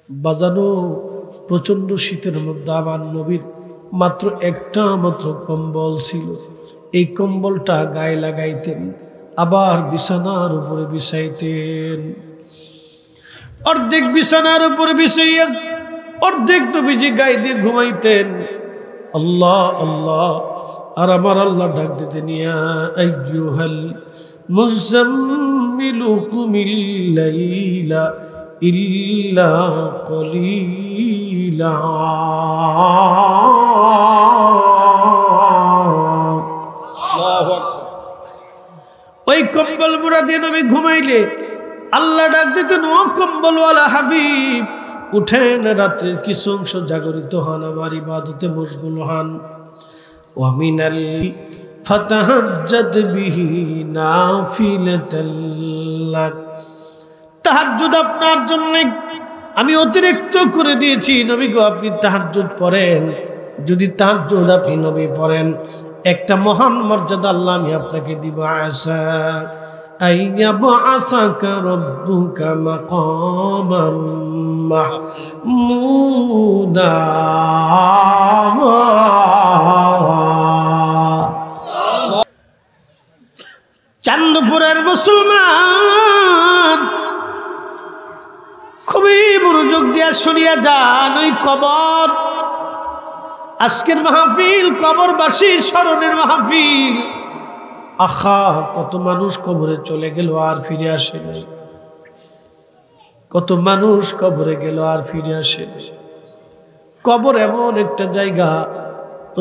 বাজানো প্রচন্ড শীতের মধ্যে আমার নবীর মাত্র একটা মাত্র কম্বল ছিল। এই কম্বলটা গায়ে লাগাইতেন, আবার বিছানার উপরে বিছাইতেন। অর্ধেক বিছানার উপরে বিছাইয়া অর্ধেক নবীজি গায়ে দিয়ে ঘুমাইতেন। আল্লাহ আল্লাহ, আর আমার আল্লাহ ডাক দিতেন, ইয়া আইয়ুহাল মুযাম্মিলু কুমিল লাইলা ইল্লা কলিলা। ওই কম্বল মুড়া দিয়ে নবী ঘুমাইলে আল্লাহ ডাক দিতেন, ও কম্বলওয়ালা হাবিব, উঠেন, রাত্রের কিছু অংশ জাগরিত হন, আমার ইবাদতে মশগুল হন। ওয়ামিনাল ফাতাহাজ্জাদ বিহি নাফিলাতাল লাক। তাহাজ্জুদ আপনার জন্য আমি অতিরিক্ত করে দিয়েছি নবী গো, আপনি তাহাজ্জুদ পড়েন। যদি তাহাজ্জুদ আপনি নবী পড়েন, একটা মহান মর্যাদা আল্লাহ আমি আপনাকে দিব। আসা আইয়াবআসাকা রাব্বুকা মাকামান মাহমুদা। চান্দপুরের মুসলমান খুবই মনোযোগ দিয়া শুনিয়া যান। ওই কবর, আজকের মাহফিল কবরবাসীর স্মরণের মাহফিল। আহা, কত মানুষ কবরে চলে গেল আর ফিরে আসে নাই। কত মানুষ কবরে গেল আর ফিরে আসে নাই। কবর এমন একটা জায়গা,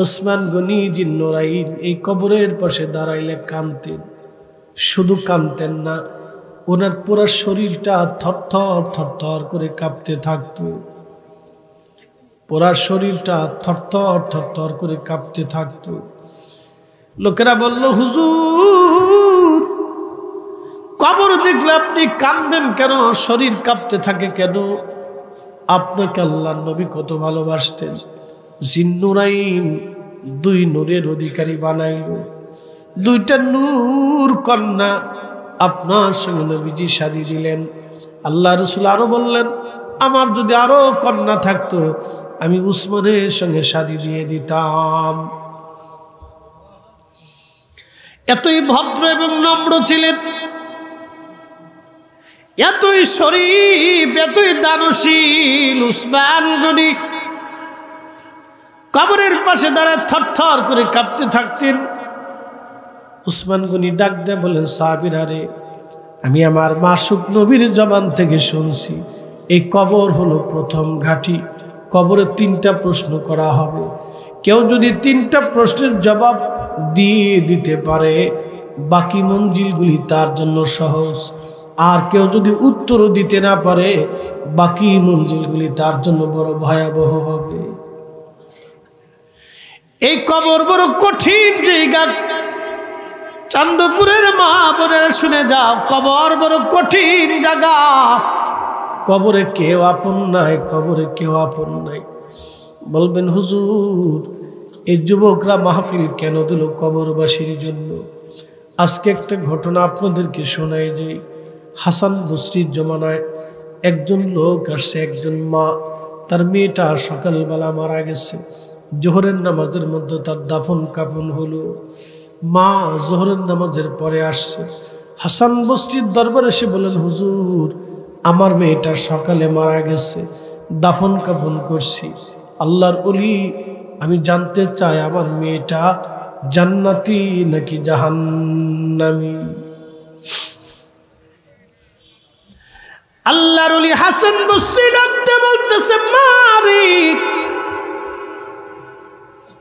ওসমান গনি জিন্নুরাইন এই কবরের পাশে দাঁড়াইলে কাঁদতেন। শুধু কাঁদতেন না, ওনার পুরো শরীরটা থরথর থরথর করে কাঁপতে থাকত। পুরা শরীরটা থরথর থরথর করে কাঁপতে থাকত। লোকেরা বলল, হুজুর, কবর দেখলে আপনি কাঁদেন কেন, শরীর কাঁপতে থাকে কেন? আপনাকে আল্লাহর নবী কত ভালোবাসতেন। জিন্নুরাইন দুই নূরের অধিকারী বানাইল। দুইটা নূর কন্যা আপনার সঙ্গে নবীজি শাদী দিলেন। আল্লাহ রাসূল আরো বললেন, আমার যদি আরো কন্যা থাকতো আমি উসমানের সঙ্গে শাদী দিয়ে দিতাম। এতই ভদ্র এবং নম্র ছিলেন, এতই শরীফ, এতই দানশীল উসমান গনি। কবরের পাশে দাঁড়ায় থরথর করে কাঁপতে থাকতেন। উসমান গনি ডাক দিয়ে বলেন, সাহাবীরা রে, আমি আমার মাসুক নবীর জবান থেকে শুনছি এই কবর হলো প্রথম ঘাঁটি। কবরে 3টা প্রশ্ন করা হবে। কেউ যদি 3টা প্রশ্নের জবাব দিয়ে দিতে পারে, বাকি মঞ্জিলগুলি তার জন্য সহজ। আর কেউ যদি উত্তরও দিতে না পারে, বাকি মঞ্জিলগুলি তার জন্য বড় ভয়াবহ হবে। এই কবর বড় কঠিন জায়গা। চান্দপুরের মা বোনেরা শুনে যাও, কবর বড় কঠিন জায়গা। কবরে কেউ আপন নাই, কবরে কেউ আপন নাই। বলবেন, হুজুর, এই যুবকরা মাহফিল কেন দিল কবরবাসীর জন্য? আজকে একটা ঘটনা আপনাদেরকে শোনাই যে, হাসান বসরির জমানায় একজন লোক আসছে, একজন মা, তার মেয়েটা সকালবেলা মারা গেছে। জোহরের নামাজের মধ্যে তার দাফন কাফন হলো। মা জোহরের নামাজের পরে আসছে, হাসান বসরির দরবারে এসে বলেন, হুজুর, আমার মেয়েটা সকালে মারা গেছে, দাফন কাফন করছি। আল্লাহর ওলি, আমি জানতে চাই আমার মেয়েটা জান্নাতি নাকি জাহান্নামী? আল্লাহর ওলি হাসান বসরি ডাকতে বলতেছে, মারি,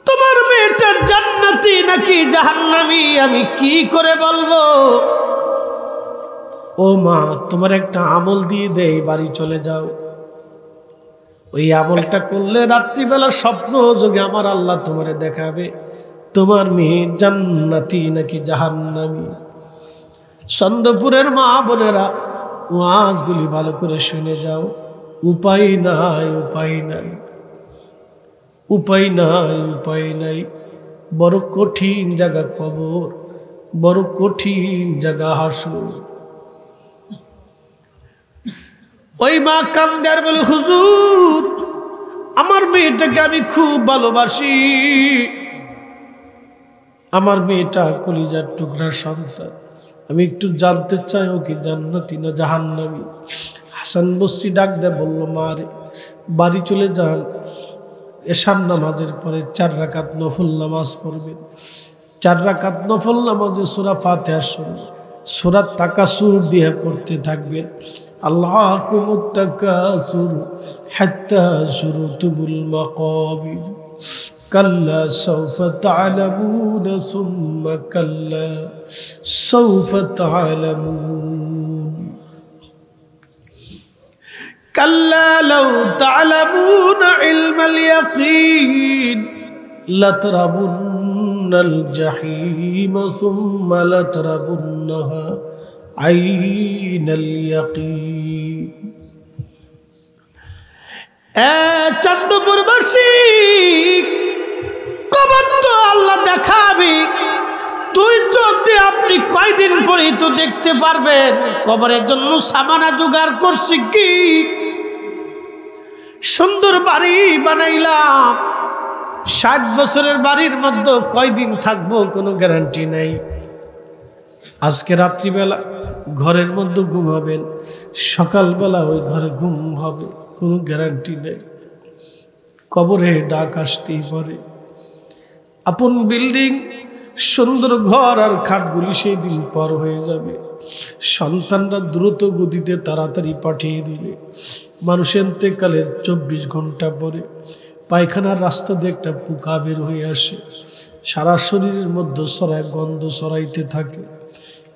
তোমার মেয়েটা জান্নাতি নাকি জাহান্নামী আমি কি করে বলবো? ও মা, তোমার একটা আমল দিয়ে দেই, বাড়ি চলে যাও। ওই আমলটা করলে রাত্রিবেলা স্বপ্ন যোগে আমার আল্লাহ তোমারে দেখাবে তোমার মেয়ে জান্নাতি নাকি জাহান্নামী। চন্দ্রপুরের মা বোনেরা, ওয়াজগুলি ভালো করে শুনে যাও। উপায় নাই, উপায় নাই, উপায় নাই, উপায় নাই। বড় কঠিন জায়গা কবর, বড় কঠিন জায়গা হাসর। ওই মা কান্দে আর বলে, হুজুর আমার মেয়েটাকে আমি খুব ভালোবাসি, আমার মেয়েটা কলিজার টুকরা সন্তান, আমি একটু জানতে চাই ও কি জান্নাতি না জাহান্নামী। হাসান বসরি ডাক দেয় বলল, মা রে বাড়ি চলে যান, এশার নামাজের পরে 4 রাকাত নফল নামাজ পড়বেন। 4 রাকাত নফল নামাজে সূরা ফাতিহা সূরা তাকাসুর দিয়ে পড়তে থাকবেন। আল্লাহুকুমুত তাকাসুর হাত্তা যুরতুমুল মাকাবির কাল্লা সাউফা তা'লামুন সুম্মা কাল্লা সাউফা তা'লামুন কাল্লা লাউ তা'লামুনা ইলমাল ইয়াকিন লাতরাবুন্নাল জাহিম সুম্মা লাতরাবুন্নাহা আইনাল ইয়াকিন। চাঁদপুরবাসী, কবর তো আল্লাহ দেখাবে, তুই চোখ দিয়ে আপনি কয়দিন পরেই তো দেখতে পারবেন। কবরের জন্য সামানা জোগাড় করছি কি, সুন্দর বাড়ি বানাইলাম, 60 বছরের বাড়ির মধ্যে কয়দিন থাকবো কোনো গ্যারান্টি নাই। আজকে রাত্রিবেলা ঘরের মধ্যে ঘুমাবেন, সকালবেলা ওই ঘরে ঘুম হবে, কোনো গ্যারান্টি নেই। কবরে ডাক আসতেই পারে। আপন বিল্ডিং, সুন্দর ঘর আর খাটগুলি সেই দিন পর হয়ে যাবে। সন্তানরা দ্রুত গতিতে তাড়াতাড়ি পাঠিয়ে দিলে মানুষের ইন্তেকালের 24 ঘন্টা পরে পায়খানার রাস্তা দিয়ে একটা পোকা বের হয়ে আসে, সারা শরীরের মধ্যে ছড়ায়, গন্ধ ছড়াইতে থাকে।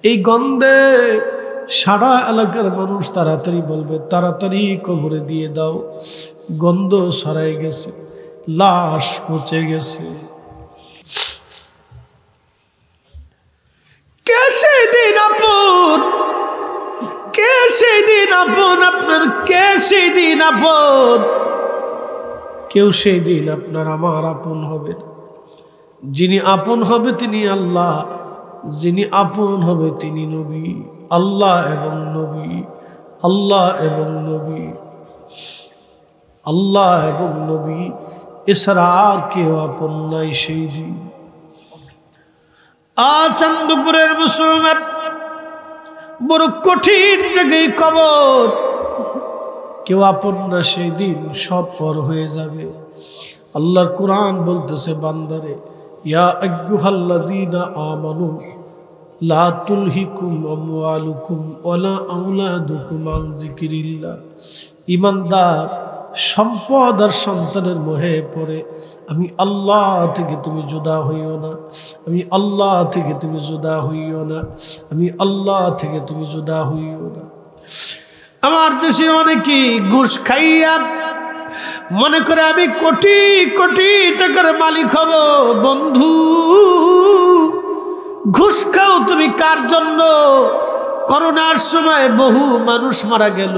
এই গন্ধে সারা এলাকার মানুষ তাড়াতাড়ি বলবে, তাড়াতাড়ি কবরে দিয়ে দাও, গন্ধ ছড়াই গেছে, লাশ পচে গেছে। কে সেই দিন আপন, কে সেই দিন আপন আপনার, কে সেই দিন আপন? কেউ সেই দিন আপনার আমার আপন হবে না। যিনি আপন হবে তিনি আল্লাহ, যিনি আপন হবে তিনি নবী। আল্লাহ এবং নবী, আল্লাহ এবং নবী, আল্লাহ এবং নবী, এছাড়া আর কেউ আপন নাই সেই দিন। চাঁদপুরের মুসলমান, বড় কঠিন জায়গায় কবর, কেউ আপন না সেই দিন, সব পর হয়ে যাবে। আল্লাহর কোরআন বলতেছে, বান্দারে ইয়া আইয়ুহাল্লাযীনা আমানু লা তুলহিকুম আমওয়ালুকুম ওয়ালা আওলাদুকুম আন যিকরিল্লাহ। ঈমানদার, সম্পদ আর সন্তানের মোহে পড়ে আমি আল্লাহ থেকে তুমি জুদা হইও না, আমি আল্লাহ থেকে তুমি জুদা হইও না, আমি আল্লাহ থেকে তুমি জুদা হইও না। আমার দেশে অনেকেই ঘুষ খাইয়া মনে করে আমি কোটি কোটি টাকার মালিক হব। বন্ধু, ঘুষ খাও তুমি কার জন্য? করোনার সময় বহু মানুষ মারা গেল,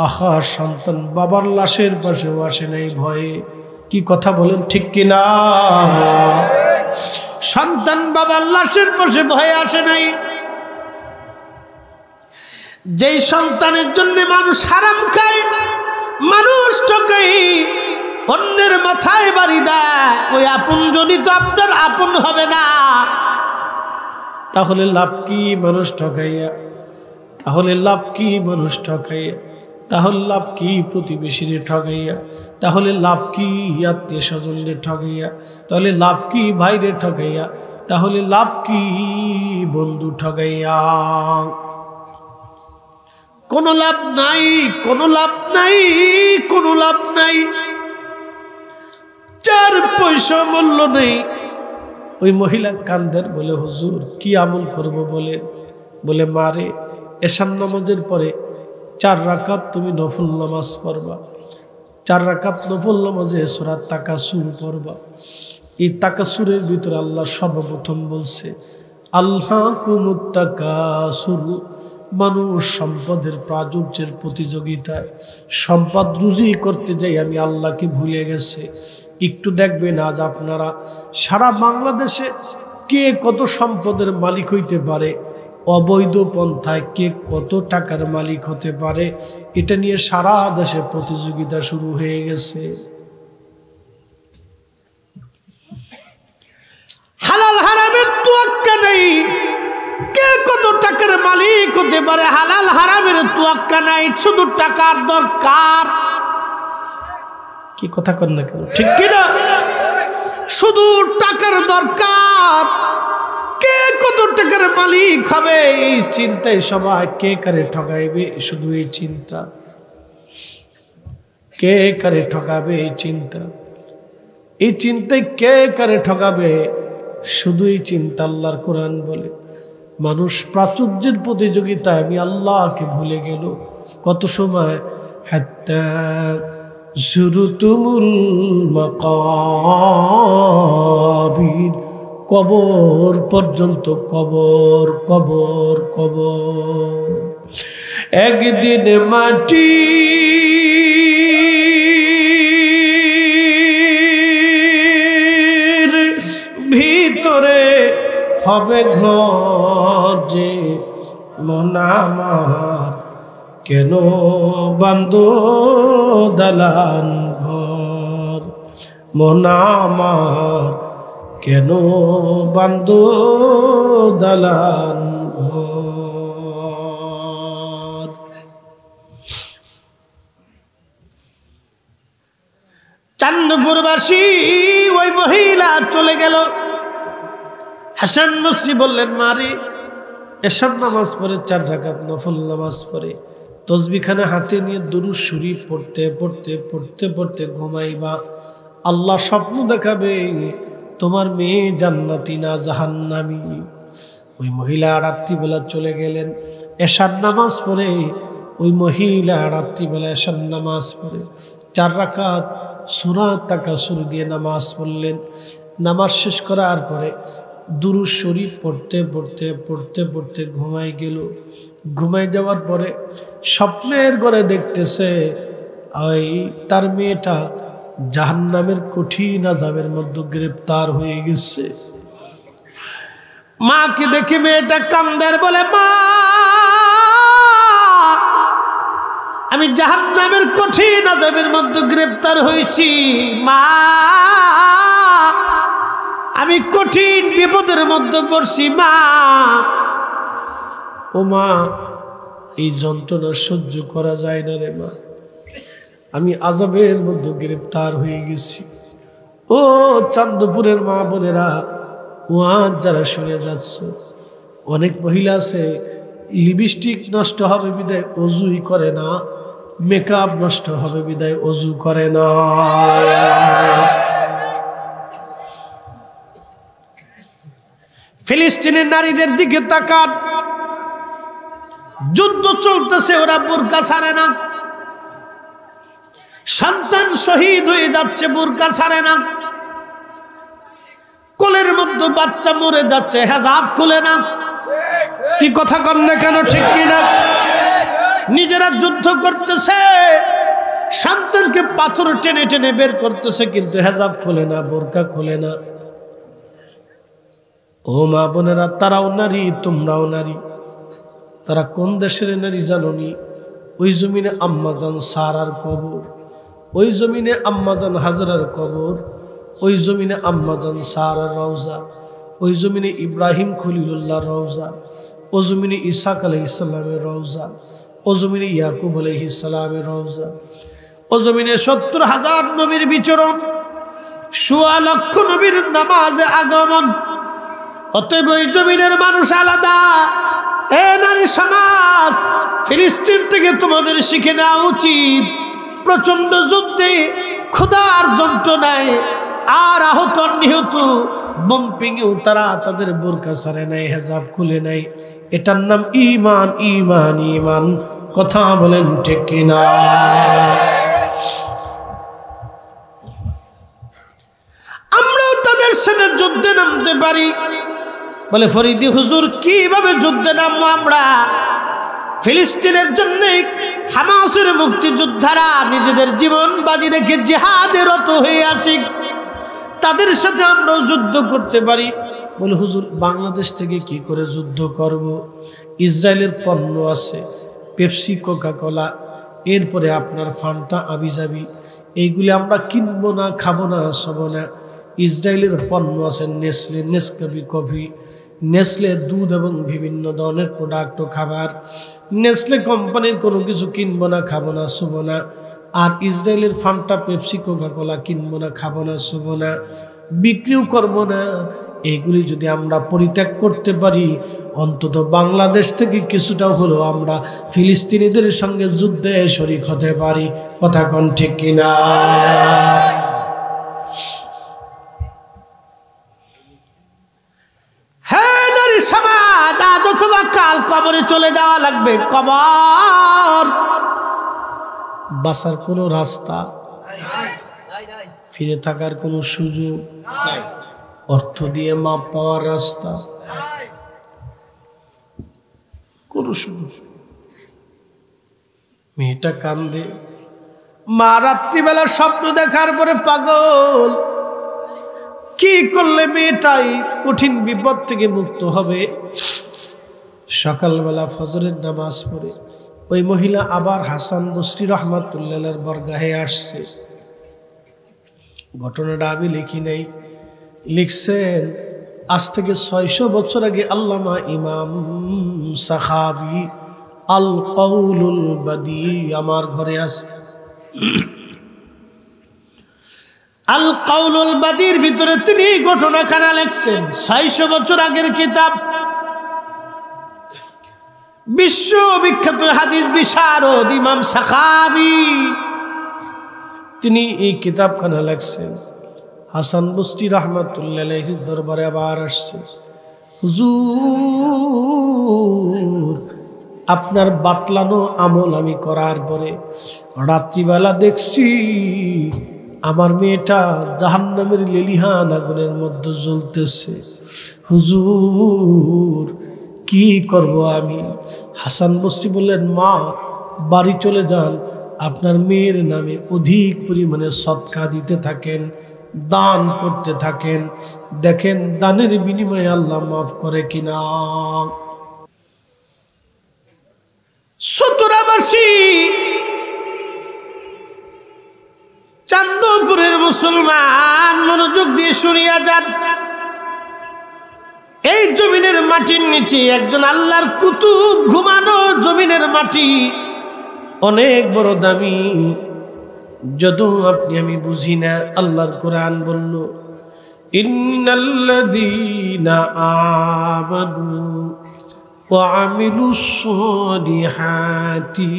আহা সন্তান বাবার লাশের পাশেও আসে নাই ভয়ে। কি কথা বলেন ঠিক কিনা? সন্তান বাবার লাশের পাশে ভয়ে আসে নাই। যেই সন্তানের জন্য মানুষ হারাম খায়, মানুষ ঠকাই, অন্যের মাথায় বাড়ি দেয়, ওই আপনজনই তো আপনার আপন হবে না। তাহলে লাভ কি মানুষ ঠকাইয়া? তাহলে লাভ কি মানুষ ঠকাইয়া? তাহলে লাভ কি প্রতিবেশীরে ঠকাইয়া? তাহলে লাভ কি আত্মীয় স্বজনরে ঠকাইয়া? তাহলে লাভ কি ভাইরে ঠকাইয়া? তাহলে লাভ কি বন্ধু ঠকাইয়া? কোনো লাভ নাই, কোনো লাভ নাই, কোনো লাভ নাই। 4 পয়সা মূল্য নেই। ওই মহিলা কান্দের, বলে হুজুর কি আমল করব বলেন? বলে মারে এশার নামাজের পরে 4 রাকাত তুমি নফল নামাজ পড়বা। 4 রাকাত নফল নামাজে সূরা তাকাসুর পড়বা। এই তাকাসুরের ভিতরে আল্লাহ সর্বপ্রথম বলছে আল্লাহুকুমুত তাকাসুর, মানুষ সম্পদের প্রাচুর্যের প্রতিযোগিতায় সম্পদ রুজি করতে যাই আমি আল্লাহকে ভুলে গেছে। একটু দেখবেন আজ আপনারা সারা বাংলাদেশে কে কত সম্পদের মালিক হইতে পারে, অবৈধ পন্থায় কে কত টাকার মালিক হতে পারে এটা নিয়ে সারা দেশে প্রতিযোগিতা শুরু হয়ে গেছে। হালাল হারামের তোয়াক্কা নেই, কে কত টাকার মালিক হতে পারে হালাল হারামের তোয়াক্কা নাই, শুধু টাকার দরকার। কি কথা কর না কেন, ঠিক কিনা? শুধু টাকার দরকার, কে কত টাকার মালিক হবে এই চিন্তায় সবাই, কে কারে ঠকাইবে শুধু এই চিন্তা, কে কারে ঠকাবে এই চিন্তা, এই চিন্তায় কে কারে ঠকাবে শুধু এই চিন্তা। আল্লাহর কোরআন বলে মানুষ প্রাচুর্যের প্রতিযোগিতায় আমি আল্লাহকে ভুলে গেল। কত সময় হাত্তা যুরতুমুল মাকাবির, কবর পর্যন্ত, কবর কবর কবর। একদিন মাটি ভিতরে হবে ঘর, যে মন আমার কেন বান্ধো দালান ঘর, মন আমার কেন বান্ধো দালান ঘর। চাঁদপুরবাসী ওই মহিলা চলে গেল। হাসান বসরি বললেন, মারে এশার নামাজ পড়ে 4 রাকাত নফল নামাজ পড়ে তসবিখানা হাতে নিয়ে দুরূদ শরীফ পড়তে পড়তে পড়তে পড়তে ঘুমাইবা। আল্লাহ স্বপ্ন দেখাবে তোমার মেয়ে জান্নাতি না জাহান্নামী। ওই মহিলা রাত্রিবেলা চলে গেলেন। এশার নামাজ পড়ে ওই মহিলা রাত্রিবেলা এশার নামাজ পড়ে 4 রাকাত সূরা তাকাসুর দিয়ে নামাজ পড়লেন। নামাজ শেষ করার পরে দুরূদ শরীফ পড়তে পড়তে পড়তে পড়তে ঘুমাই গেল। ঘুমাই যাওয়ার পরে স্বপ্নের ঘরে দেখতেছে ওই তার মেয়েটা জাহান্নামের কঠিন আযাবের মধ্যে গ্রেফতার হয়ে গেছে। মাকে দেখে মেয়েটা কান্দার বলে, মা আমি জাহান্নামের কঠিন আযাবের মধ্যে গ্রেফতার হয়েছি, মা আমি কঠিন বিপদের মধ্যে পড়ছি, মা ও মা এই যন্ত্রণা সহ্য করা যায় না রে মা, আমি আযাবের মধ্যে গ্রেফতার হয়ে গেছি। ও চাঁদপুরের মা বোনেরা, ওয়াজ যারা শুনে যাচ্ছ, অনেক মহিলা আছে লিপস্টিক নষ্ট হবে বিদায় অজুই করে না, মেকআপ নষ্ট হবে বিদায় অজু করে না। ফিলিস্তিনের নারীদের দিকে তাকান, যুদ্ধ চলতেছে, ওরা বোরকা ছাড়ে না, সন্তান শহীদ হয়ে যাচ্ছে, বোরকা ছাড়ে না, কোলের মধ্যে বাচ্চা মরে যাচ্ছে, হিজাব খুলে না। কি কথা কন না কেন, ঠিক কিনা? নিজেরা যুদ্ধ করতেছে, সন্তানকে পাথর টেনে টেনে বের করতেছে, কিন্তু হিজাব খুলে না, বোরকা খুলে না। ও মা বোনেরা, তারাও নারী, তোমরাও নারী। তারা কোন দেশের নারী জানোনি? ওই জমিনে আম্মাজান সারার কবর, ওই জমিনে আম্মাজান হাজরার কবর, ওই জমিনে আম্মাজান সারার রওজা, ওই জমিনে ইব্রাহিম খলিলুল্লাহ রওজা, ও জমিনে ইসাক আলাইহিস সালামের রওজা, ও জমিনে ইয়াকুব আলাইহিস সালামের রওজা, ও জমিনে 70,000 নবীর বিচরণ, 1.25 লক্ষ নবীর নামাজে আগমন। অতএব ওই জমিনের মানুষ আলাদা। এ নারী সমাজ, ফিলিস্তিন থেকে তোমাদের শিখে নেওয়া উচিত, প্রচন্ড যুদ্ধে ক্ষুধার যন্ত্রণায় আর আহত নিহত বম্পিংয়েও তারা তাদের বোরকা ছাড়ে নাই, হিজাব খুলে নাই। এটার নাম ঈমান, ঈমান, ঈমান। কথা বলেন ঠিক কিনা? আমরাও তাদের সাথে যুদ্ধে নামতে পারি। বলে ফরিদি হুজুর, কিভাবে যুদ্ধে নামবো আমরা? ফিলিস্তিনের জন্য হামাসের মুক্তিযোদ্ধারা নিজেদের জীবন বাজি রেখে জিহাদে রত হয়ে আছে, তাদের সাথে আমরাও যুদ্ধ করতে পারি। বলে হুজুর বাংলাদেশ থেকে কি করে যুদ্ধ করব? ইসরায়েলের পণ্য আছে, পেপসি, কোকা কোলা, এরপরে আপনার ফান্টা, আবিজাবি, এইগুলি আমরা কিনবো না, খাবো না, সবো না। ইসরায়েলের পণ্য আছে নেসলে, নেসকাফি কফি, নেসলে দুধ এবং বিভিন্ন ধরনের প্রোডাক্ট ও খাবার। নেসলে কোম্পানির কোনো কিছু কিনবো না, খাবো না, শোবো না। আর ইসরায়েলের ফান্টা, পেপসি, কোকা কোলা কিনবো না, খাবো না, শোবো না, বিক্রিও করবো না। এইগুলি যদি আমরা পরিত্যাগ করতে পারি, অন্তত বাংলাদেশ থেকে কিছুটা হলেও আমরা ফিলিস্তিনিদের সঙ্গে যুদ্ধে শরীক হতে পারি। কথা কোন ঠিক কিনা? হ্যাঁ নারী সমাজ, আজ অথবা কাল কবরে চলে যাওয়া লাগবে। কবর বাঁচার কোনো রাস্তা, ফিরে থাকার কোনো সুযোগ, অর্থ দিয়ে মাপ পাওয়ার রাস্তা, কোনো সুযোগ। মেয়েটা কান্দে, মা রাত্রিবেলা স্বপ্ন দেখার পরে পাগল। কি করলে মেয়েটাই কঠিন বিপদ থেকে মুক্ত হবে? সকালবেলা ফজরের নামাজ পড়ে ওই মহিলা আবার হাসান বসরি রহমাতুল্লাহর বরগাহে আসছে। ঘটনাটা আমি লিখি নাই, লিখছেন আজ থেকে 600 বছর আগে আল্লামা ইমাম সাখাবি আল কাউলুল বাদি আমার ঘরে আছে। আল কাউলুল বাদির ভিতরে তিনি ঘটনাখানা লিখছেন। 600 বছর আগের কিতাব, বিশ্ববিখ্যাত হাদিস বিশারদ ইমাম সাখাবি, তিনি এই কিতাবখানা লিখছেন। হাসান বসরি রহমাতুল্লাহ দরবারে আবার আসছে। হুজুর, আপনার বাতলানো আমল আমি করার পরে রাত্রিবেলা দেখছি আমার মেয়েটা জাহান্নামের লেলিহান আগুনের মধ্যে জ্বলতেছে। হুজুর, কি করব আমি? হাসান বসরি বললেন, মা বাড়ি চলে যান, আপনার মেয়ের নামে অধিক পরিমাণে সদকা দিতে থাকেন, দান করতে থাকেন, দেখেন দানের বিনিময়ে আল্লাহ মাফ করে কিনা। সতুরাবাসী চান্দপুরের মুসলমান মনোযোগ দিয়ে শুনিয়া যান। এই জমিনের মাটির নিচে একজন আল্লাহর কুতুব ঘুমানো। জমিনের মাটি অনেক বড় দামি, যত আপনি আমি বুঝি না। আল্লাহর কোরআন বলল, ইন্নাল্লাযীনা আমানু ওয়া আমিলুস সালিহাতি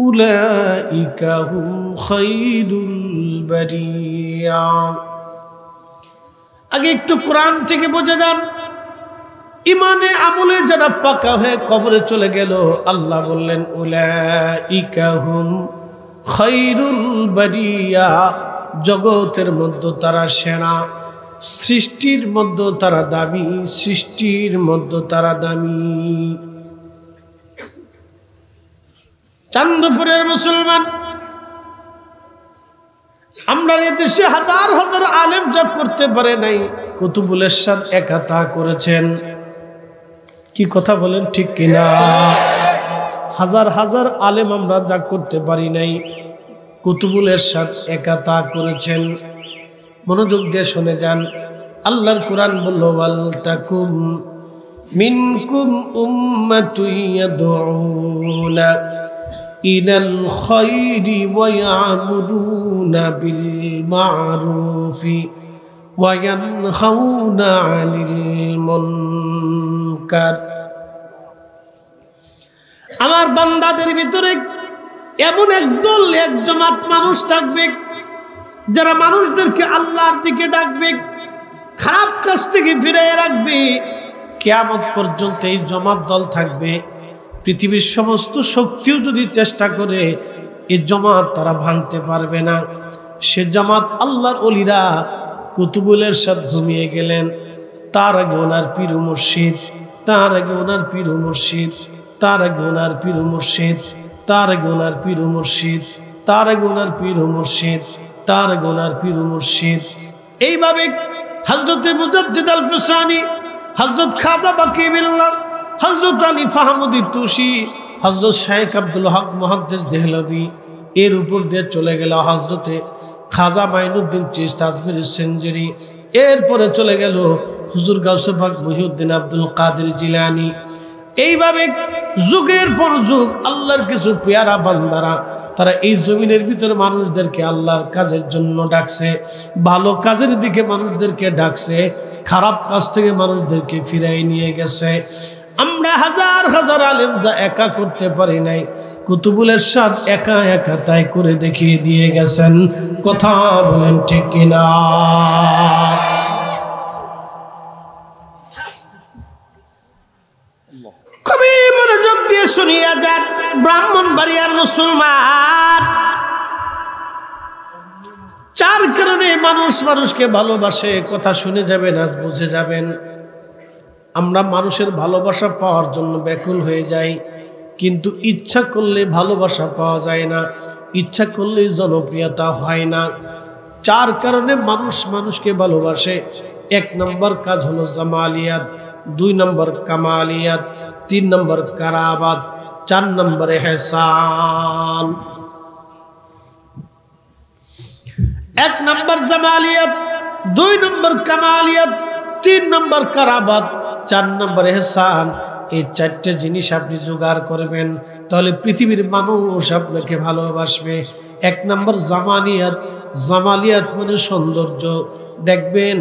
উলাইকা হুম খায়রুল বারিয়া। আগে একটু কোরআন থেকে বুঝে যান। ইমানে আমলে যারা পাকা হয়ে কবরে চলে গেল, আল্লাহ বললেন উলাইকা হুম খায়রুল বারিয়া, জগতের মধ্যে তারা সেরা, সৃষ্টির মধ্যে তারা দামি, সৃষ্টির মধ্যে তারা দামি। চান্দপুরের মুসলমান, আমরা এদেশে হাজার হাজার আলেম যা করতে পারে নাই, কুতুবুল ইরশাদ একা তা করেছেন। কি কথা বলেন ঠিক কিনা? হাজার হাজার আলেম আমরা যা করতে পারি নাই, কুতুবুল ইরশাদ একা তা করেছেন। মনোযোগ দিয়ে শুনে যান। আল্লাহর কোরআন বলল, ওয়াল তাকুম মিনকুম উম্মাতুন ইয়াদউনা ইলাল খায়রি ওয়া ইয়ামুরুনা বিল মা'রুফি ওয়া ইয়ানহাউনা আনিল মুনকার। আমার বান্দাদের ভিতরে এমন একদল, এক জামাত মানুষ থাকবে যারা মানুষদেরকে আল্লাহর দিকে ডাকবে, খারাপ কাজ থেকে ফিরিয়ে রাখবে। কিয়ামত পর্যন্ত এই জামাত দল থাকবে। পৃথিবীর সমস্ত শক্তিও যদি চেষ্টা করে এই জামাত তারা ভাঙতে পারবে না। সে জামাত আল্লাহর ওলিরা, কুতুবুল ইরশাদ ঘুমিয়ে গেলেন, তার আগে ওনার পীর মুর্শিদ, তার আগে ওনার পীর মুর্শিদ, তার আগে ওনার পীর মুর্শিদ, তার আগে ওনার পীর মুর্শিদ, তার আগে ওনার পীর মুর্শিদ, তার আগে ওনার পীর মুর্শিদ। এইভাবে হযরতে মুজাদ্দিদ আল ফুসানি হযরত খাজা বাকি বিল্লাহ, হযরত আলী ফাহমুদ্দিন তুসি, হযরত শেখ আব্দুল হক মুহাদ্দিস দেহলভী, এর উপর দিয়ে চলে গেল হযরতে খাজা মাইনুদ্দিন চিশতি আজমিরি সেঞ্জুরি, এরপরে চলে গেল হুজুর গাউসে পাক মহিউদ্দিন আব্দুল কাদের জিলানী। এইভাবে যুগের পর যুগ আল্লাহর কিছু পেয়ারা বান্দারা তারা এই জমিনের ভিতরে মানুষদেরকে আল্লাহর কাজের জন্য ডাকছে, ভালো কাজের দিকে মানুষদেরকে ডাকছে, খারাপ কাজ থেকে মানুষদেরকে ফিরাই নিয়ে গেছে। আমরা হাজার হাজার আলেম যা একা করতে পারি নাই, কুতুবুল ইরশাদ একা একা তাই করে দেখিয়ে দিয়ে গেছেন। কথা বলেন ঠিক কিনা? কবি মনোযোগ দিয়ে শুনিয়া যান, ব্রাহ্মণবাড়িয়ার মুসলমান, চার কারণে মানুষ মানুষকে ভালোবাসে। কথা শুনে যাবেন, আজ বুঝে যাবেন। আমরা মানুষের ভালোবাসা পাওয়ার জন্য ব্যাকুল হয়ে যাই, কিন্তু ইচ্ছা করলে ভালোবাসা পাওয়া যায় না, ইচ্ছা করলে জনপ্রিয়তা হয় না। চার কারণে মানুষ মানুষকে ভালোবাসে। এক নম্বর কাজ হলো জামালিয়াত, দুই নম্বর কামালিয়াত, তিন নম্বর কারাবাত, চার নম্বরে ইহসান। এক নম্বর জামালিয়াত, দুই নম্বর কামালিয়াত, তিন নম্বর কারাবাত, চার নম্বর ইহসান। এই চারটে জিনিস আপনি জোগাড় করবেন, তাহলে পৃথিবীর মানুষ আপনাকে ভালোবাসবে। এক নম্বর জামালিয়াত, জামালিয়াত মানে সৌন্দর্য। দেখবেন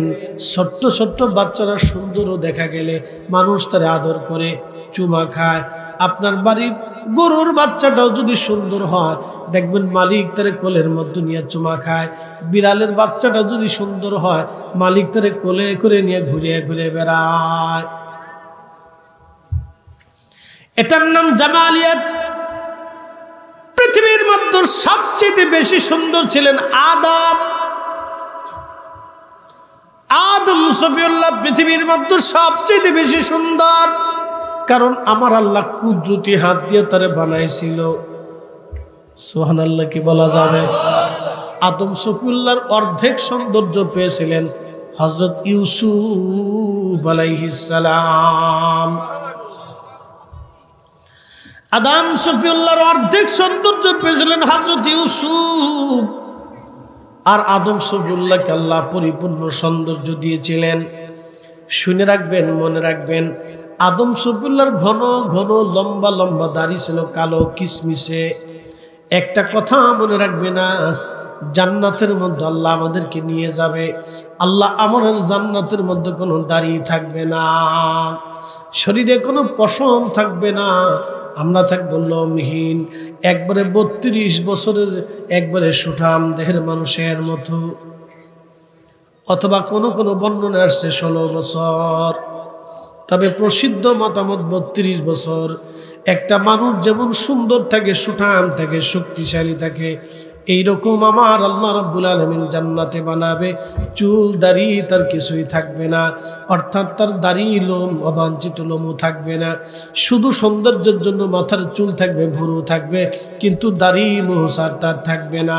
ছোট্ট ছোট্ট বাচ্চারা সুন্দরও দেখা গেলে মানুষ তার আদর করে, চুমা খায়। আপনার বাড়ির গরুর বাচ্চাটাও যদি সুন্দর হয়, দেখবেন মালিক তার কোলের মধ্যে নিয়ে চুমা খায়। বিড়ালের বাচ্চাটা যদি সুন্দর হয়, মালিক তার কোলে করে নিয়ে ঘুরে ঘুরে বেড়ায়। এটার নাম জামালিয়াত। পৃথিবীর মধ্যে সবচেয়ে বেশি সুন্দর ছিলেন আদম। আদম সফিউল্লাহ পৃথিবীর মধ্যে সবচেয়ে বেশি সুন্দর, কারণ আমার আল্লাহ কুদরতি হাত দিয়ে তারে বানাইছিল। সুবহানাল্লাহ কি বলা যাবে? আদম সফিউল্লাহর অর্ধেক সৌন্দর্য পেয়েছিলেন হযরত ইউসুফ আলাইহিস সালাম। আদম সফিউল্লাহর অর্ধেক সৌন্দর্য পেয়েছিলেন হযরত ইউসুফ। আর আদম সফিউল্লাহকে আল্লাহ পরিপূর্ণ সৌন্দর্য দিয়েছিলেন। শুনে রাখবেন, মনে রাখবেন, আদম সফিউল্লাহর ঘন ঘন লম্বা লম্বা দাড়ি ছিল, কালো কিসমিসে। একটা কথা মনে রাখবেন, আজ জান্নাতের মধ্যে আল্লাহ আমাদেরকে নিয়ে যাবে। আল্লাহ আমাদের জান্নাতের মধ্যে কোনো দাড়ি থাকবে না, শরীরে কোনো পশম থাকবে না, আমরা থাকবো লোমহীন, একবারে 32 বছরের একবারে সুঠাম দেহের মানুষের মতো। অথবা কোনো কোনো বর্ণনা আসছে 16 বছর, তবে প্রসিদ্ধ মতামত 32 বছর। একটা মানুষ যেমন সুন্দর থাকে, সুঠাম থাকে, শক্তিশালী থাকে, এইরকম আমার আল্লাহ রাব্বুল আলামিন জান্নাতে বানাবে। চুল দাড়ি তার কিছুই থাকবে না, অর্থাৎ তার দাড়ি লোম অবাঞ্ছিত লোমও থাকবে না। শুধু সৌন্দর্যের জন্য মাথার চুল থাকবে, ভুরু থাকবে, কিন্তু দাড়ি মোহসার তার থাকবে না।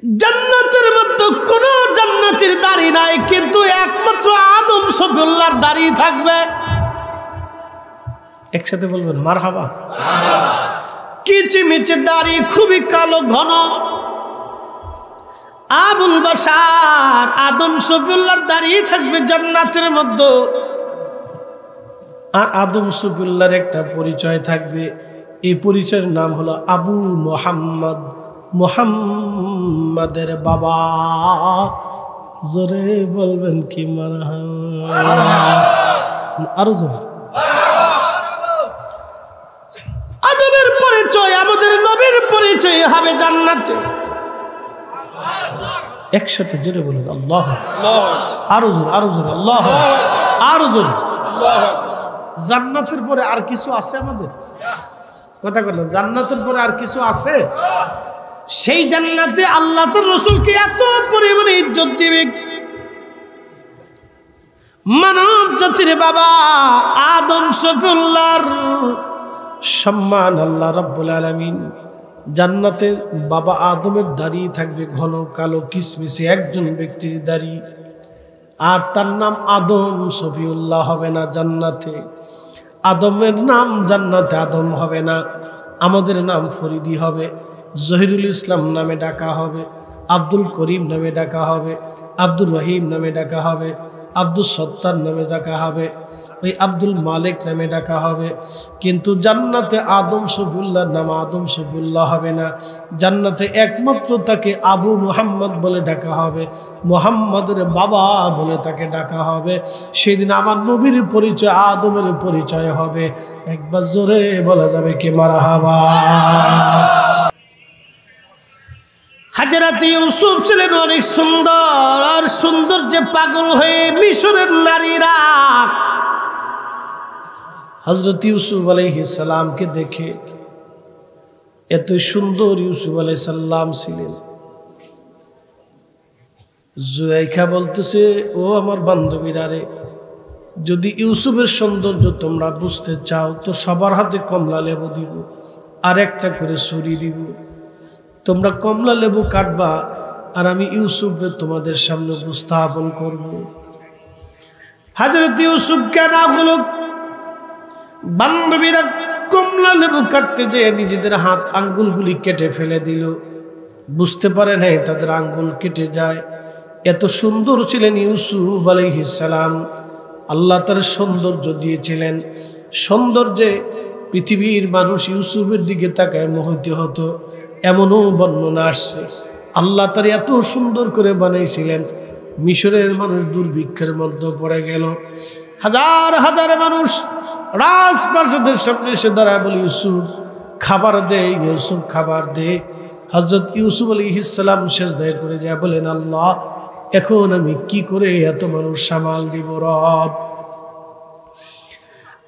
জান্নাতের মধ্যে কোন জান্নাতের দাড়ি নাই, কিন্তু একমাত্র আদম সফিউল্লাহর দাড়ি থাকবে। একসাথে বলবেন মারহাবা। কিচিমিচি দাড়ি, খুবই কালো ঘন। আবুল বাশার আদম সফিউল্লাহর দাড়ি থাকবে জান্নাতের মধ্যে। আর আদম সফিউল্লাহর একটা পরিচয় থাকবে, এই পরিচয়ের নাম হলো আবু মুহাম্মদ, মুহাম্মাদের বাবা। জোরে বলবেন কি মারহাবা, আরো জোরে। আদমের পরিচয়, আমাদের নবীর পরিচয় হবে জান্নাতে। একসাথে জোরে বলুন আল্লাহ, আরো জোরে, আরো জোরে আল্লাহ, আরো জোরে। জান্নাতের পরে আর কিছু আছে আমাদের? কথা বলেন, জান্নাতের পরে আর কিছু আছে? সেই জান্নাতে আল্লাহ তার রাসূলকে এত পরিমাণে ইজ্জত দিবে, মানব জাতির বাবা আদম সফিউল্লাহর সম্মান আল্লাহ রাব্বুল আলামিন জান্নাতে বাবা আদমের দাড়ি থাকবে ঘন কালো কিসমিসে একজন ব্যক্তির দাড়ি, আর তার নাম আদম সফিউল্লাহ হবে না জান্নাতে। আদমের নাম জান্নাতে আদম হবে না, আমাদের নাম ফরিদি হবে, জহিরুল ইসলাম নামে ডাকা হবে, আব্দুল করিম নামে ডাকা হবে, আব্দুর রহিম নামে ডাকা হবে, আব্দুল সত্তার নামে ডাকা হবে, ওই আব্দুল মালিক নামে ডাকা হবে। কিন্তু জান্নাতে আদম শফিউল্লাহর নাম আদম শফিউল্লাহ হবে না, জান্নাতে একমাত্র তাকে আবু মুহাম্মদ বলে ডাকা হবে, মুহাম্মদের বাবা বলে তাকে ডাকা হবে। সেদিন আমার নবীর পরিচয় আদমের পরিচয় হবে। একবার জোরে বলা যাবে কে মারহাবা। হযরত ইউসুফ ছিলেন অনেক সুন্দর, আর সৌন্দর্যে পাগল হয়ে মিশরের নারীরা হযরত ইউসুফ আলাইহিস সালামকে দেখে, এত সুন্দর ইউসুফ আলাইহিস সালাম ছিলেন। জুলাইখা বলতেছে, ও আমার বান্ধবীরা রে, যদি ইউসুফের সৌন্দর্য তোমরা বুঝতে চাও তো সবার হাতে কমলা লেবু দিব আর একটা করে ছুরি দিব। তোমরা কমলা লেবু কাটবা আর আমি ইউসুফকে তোমাদের সামনে উপস্থাপন করব। হযরত ইউসুফ কেন হলো বান্ধবীরা কমলা লেবু কাটতে যেয়ে নিজেদের হাত আঙ্গুলগুলি কেটে ফেলে দিল, বুঝতে পারে নাই তাদের আঙ্গুল কেটে যায়। এত সুন্দর ছিলেন ইউসুফ আলাইহিস সালাম, আল্লাহ তার সৌন্দর্য দিয়েছিলেন। সৌন্দর্যে পৃথিবীর মানুষ ইউসুফের দিকে তাকায় মোহিত হতো, এমনও বর্ণনা আসছে। আল্লাহ তার এত সুন্দর করে বানাইছিলেন, মিশরের মানুষ দুর্ভিক্ষের মধ্যে পড়ে গেল। হাজার হাজার মানুষ রাজপ্রাসাদের সামনে এসে দাঁড়ায় বলে, ইউসুফ খাবার দে, ইউসুফ খাবার দে। হযরত ইউসুফ আলাইহিস সালাম সিজদায় পড়ে যায়, বলেন, আল্লাহ এখন আমি কি করে এত মানুষ সামাল দিব রব।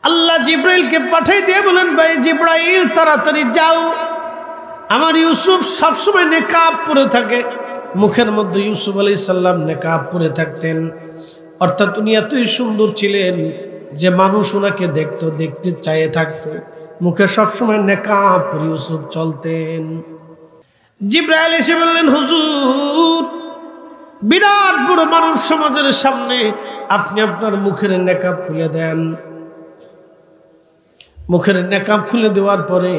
আল্লাহ জিব্রাইলকে পাঠিয়ে দিয়ে বলেন, ভাই জিব্রাইল তাড়াতাড়ি যাও, আমার ইউসুফ সবসময় নেকাব পরে থাকে। মুখের মধ্যে ইউসুফ আলাইহিস সালাম নেকাব পরে থাকতেন, অর্থাৎ উনি এতই সুন্দর ছিলেন যে মানুষ ওনাকে দেখতো, দেখতে চায়ে থাকতো। মুখে সবসময় নেকাব পরে ইউসুফ চলতেন। জিব্রাইল এসে বললেন, হুজুর বিরাট বড় মানব সমাজের সামনে আপনি আপনার মুখের নেকাব খুলে দেন। মুখের নেকাব খুলে দেওয়ার পরে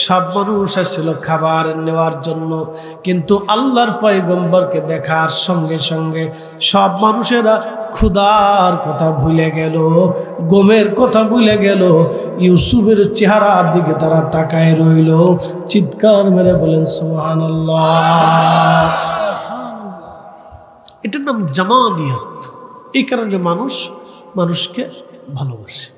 সব মানুষ আসছিল খাবার নেওয়ার জন্য, কিন্তু আল্লাহর পয়গম্বরকে দেখার সঙ্গে সঙ্গে সব মানুষেরা ক্ষুধার কথা ভুলে গেল, গমের কথা ভুলে গেল, ইউসুফের চেহারার দিকে তারা তাকায় রইল। চিৎকার মেরে বলেন সুবহানাল্লাহ। এটার নাম জামানিয়াত। এই কারণে মানুষ মানুষকে ভালোবাসে।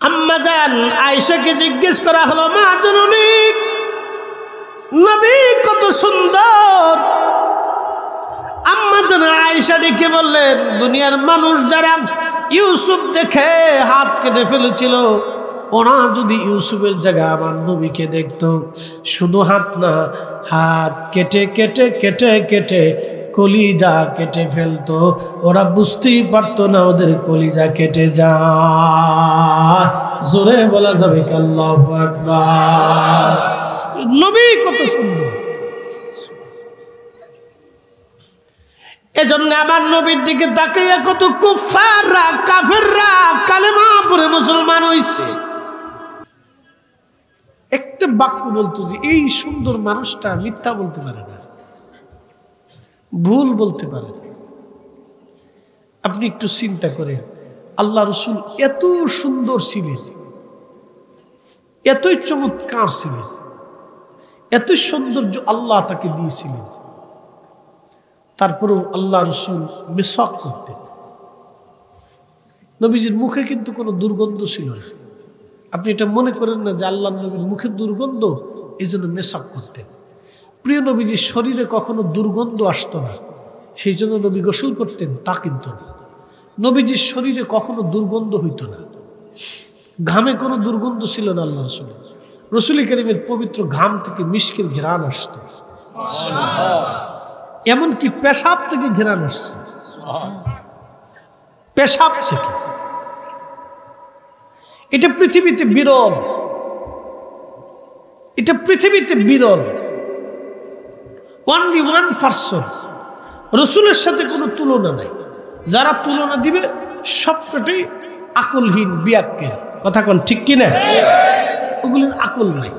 আম্মা জান আয়েশাকে জিজ্ঞেস করা হলো, মা জননী নবী কত সুন্দর। আম্মা জান আয়েশা ডেকে বললেন, দুনিয়ার মানুষ যারা ইউসুফ দেখে হাত কেটে ফেলেছিল, ওরা যদি ইউসুফের জায়গায় আমার নবীকে দেখতো, শুধু হাত না, হাত কেটে কেটে কেটে কেটে কলিজা কেটে ফেলতো। ওরা বুঝতেই পারতো না ওদের কলিজা কেটে যায়। জোরে বলা যাবে কি আল্লাহু আকবার। নবী কত সুন্দর। এজন্য আমার নবীর দিকে তাকিয়ে কত কুফাররা কাফেররা কালেমা পড়ে মুসলমান হইছে। একটা বাক্য বলতো যে এই সুন্দর মানুষটা মিথ্যা বলতে পারে না, ভুল বলতে পারে না। আপনি একটু চিন্তা করেন, আল্লাহ রসুল এত সুন্দর ছিলেন, এতই চমৎকার ছিলেন, এতই সৌন্দর্য আল্লাহ তাকে দিয়েছিলেন, তারপরেও আল্লাহ রসুল মেসাক করতেন। নবীজির মুখে কিন্তু কোনো দুর্গন্ধ ছিল না। আপনি এটা মনে করেন না যে আল্লাহ নবীর মুখে দুর্গন্ধ, এই জন্য মেসাক করতেন। প্রিয় নবীজির শরীরে কখনো দুর্গন্ধ আসতো না, সেই জন্য নবী গোসল করতেন, তা কিন্তু না। নবীজির শরীরে কখনো দুর্গন্ধ হইতো না, ঘামে কোনো দুর্গন্ধ ছিল না আল্লাহ রসুলের। রসুল কারীমের পবিত্র ঘাম থেকে মিশকের ঘ্রাণ আসতো, এমনকি পেশাব থেকে ঘ্রাণ আসছে, পেশাব থেকে। এটা পৃথিবীতে বিরল। এটা পৃথিবীতে বিরল। অনলি 1%। রসুলের সাথে কোনো তুলনা নাই। যারা তুলনা দিবে সবকটাই আকলহীন, বিয়াক্কের কথা কোন ঠিক কিনা? ওগুলোর আকল নাই।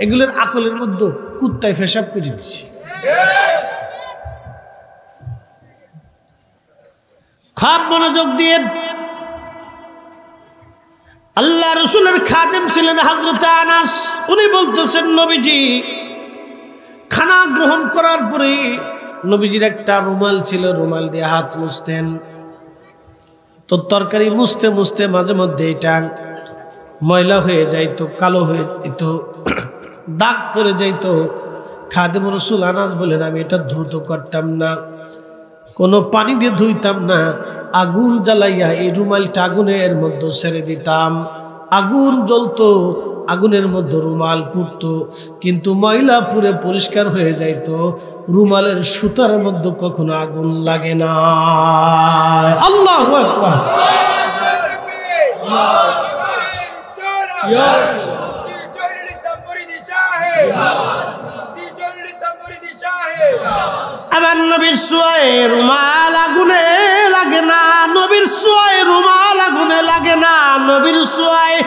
এগুলোর আকলের মধ্যে কুত্তায় পেশাব করে দিচ্ছে। খুব মনোযোগ দিয়ে, আল্লাহ রসুলের খাদেম ছিলেন হযরত আনাস। উনি বলতেছেন, নবীজি খানা গ্রহণ করার পরে নবীজির একটা রুমাল ছিল, রুমাল দিয়ে হাত মুছতেন। তো তরকারি মুছতে মুছতে মাঝে মধ্যে এটা ময়লা হয়ে যাইতো, কালো হয়ে যেত, দাগ পড়ে যাইত। খাদেম রসুল আনাস বলেন, আমি এটা ধুতো করতাম না, কোনো পানি দিয়ে ধুইতাম না, আগুন জ্বালাইয়া এই রুমালটা আগুনের মধ্যে ছেড়ে দিতাম। আগুন জ্বলতো, আগুনের মধ্যে রুমাল পুড়তো, কিন্তু ময়লা পুরে পরিষ্কার হয়ে যাইত। রুমালের সুতার মধ্যে কখনো আগুন লাগে না। আল্লাহু আকবার। আমার নবীর সোয়ায়ে রুমাল আগুনে লাগে না, নবীর সোয়ায়ে রুমাল আগুনে লাগে না, নবীর সোয়ায়ে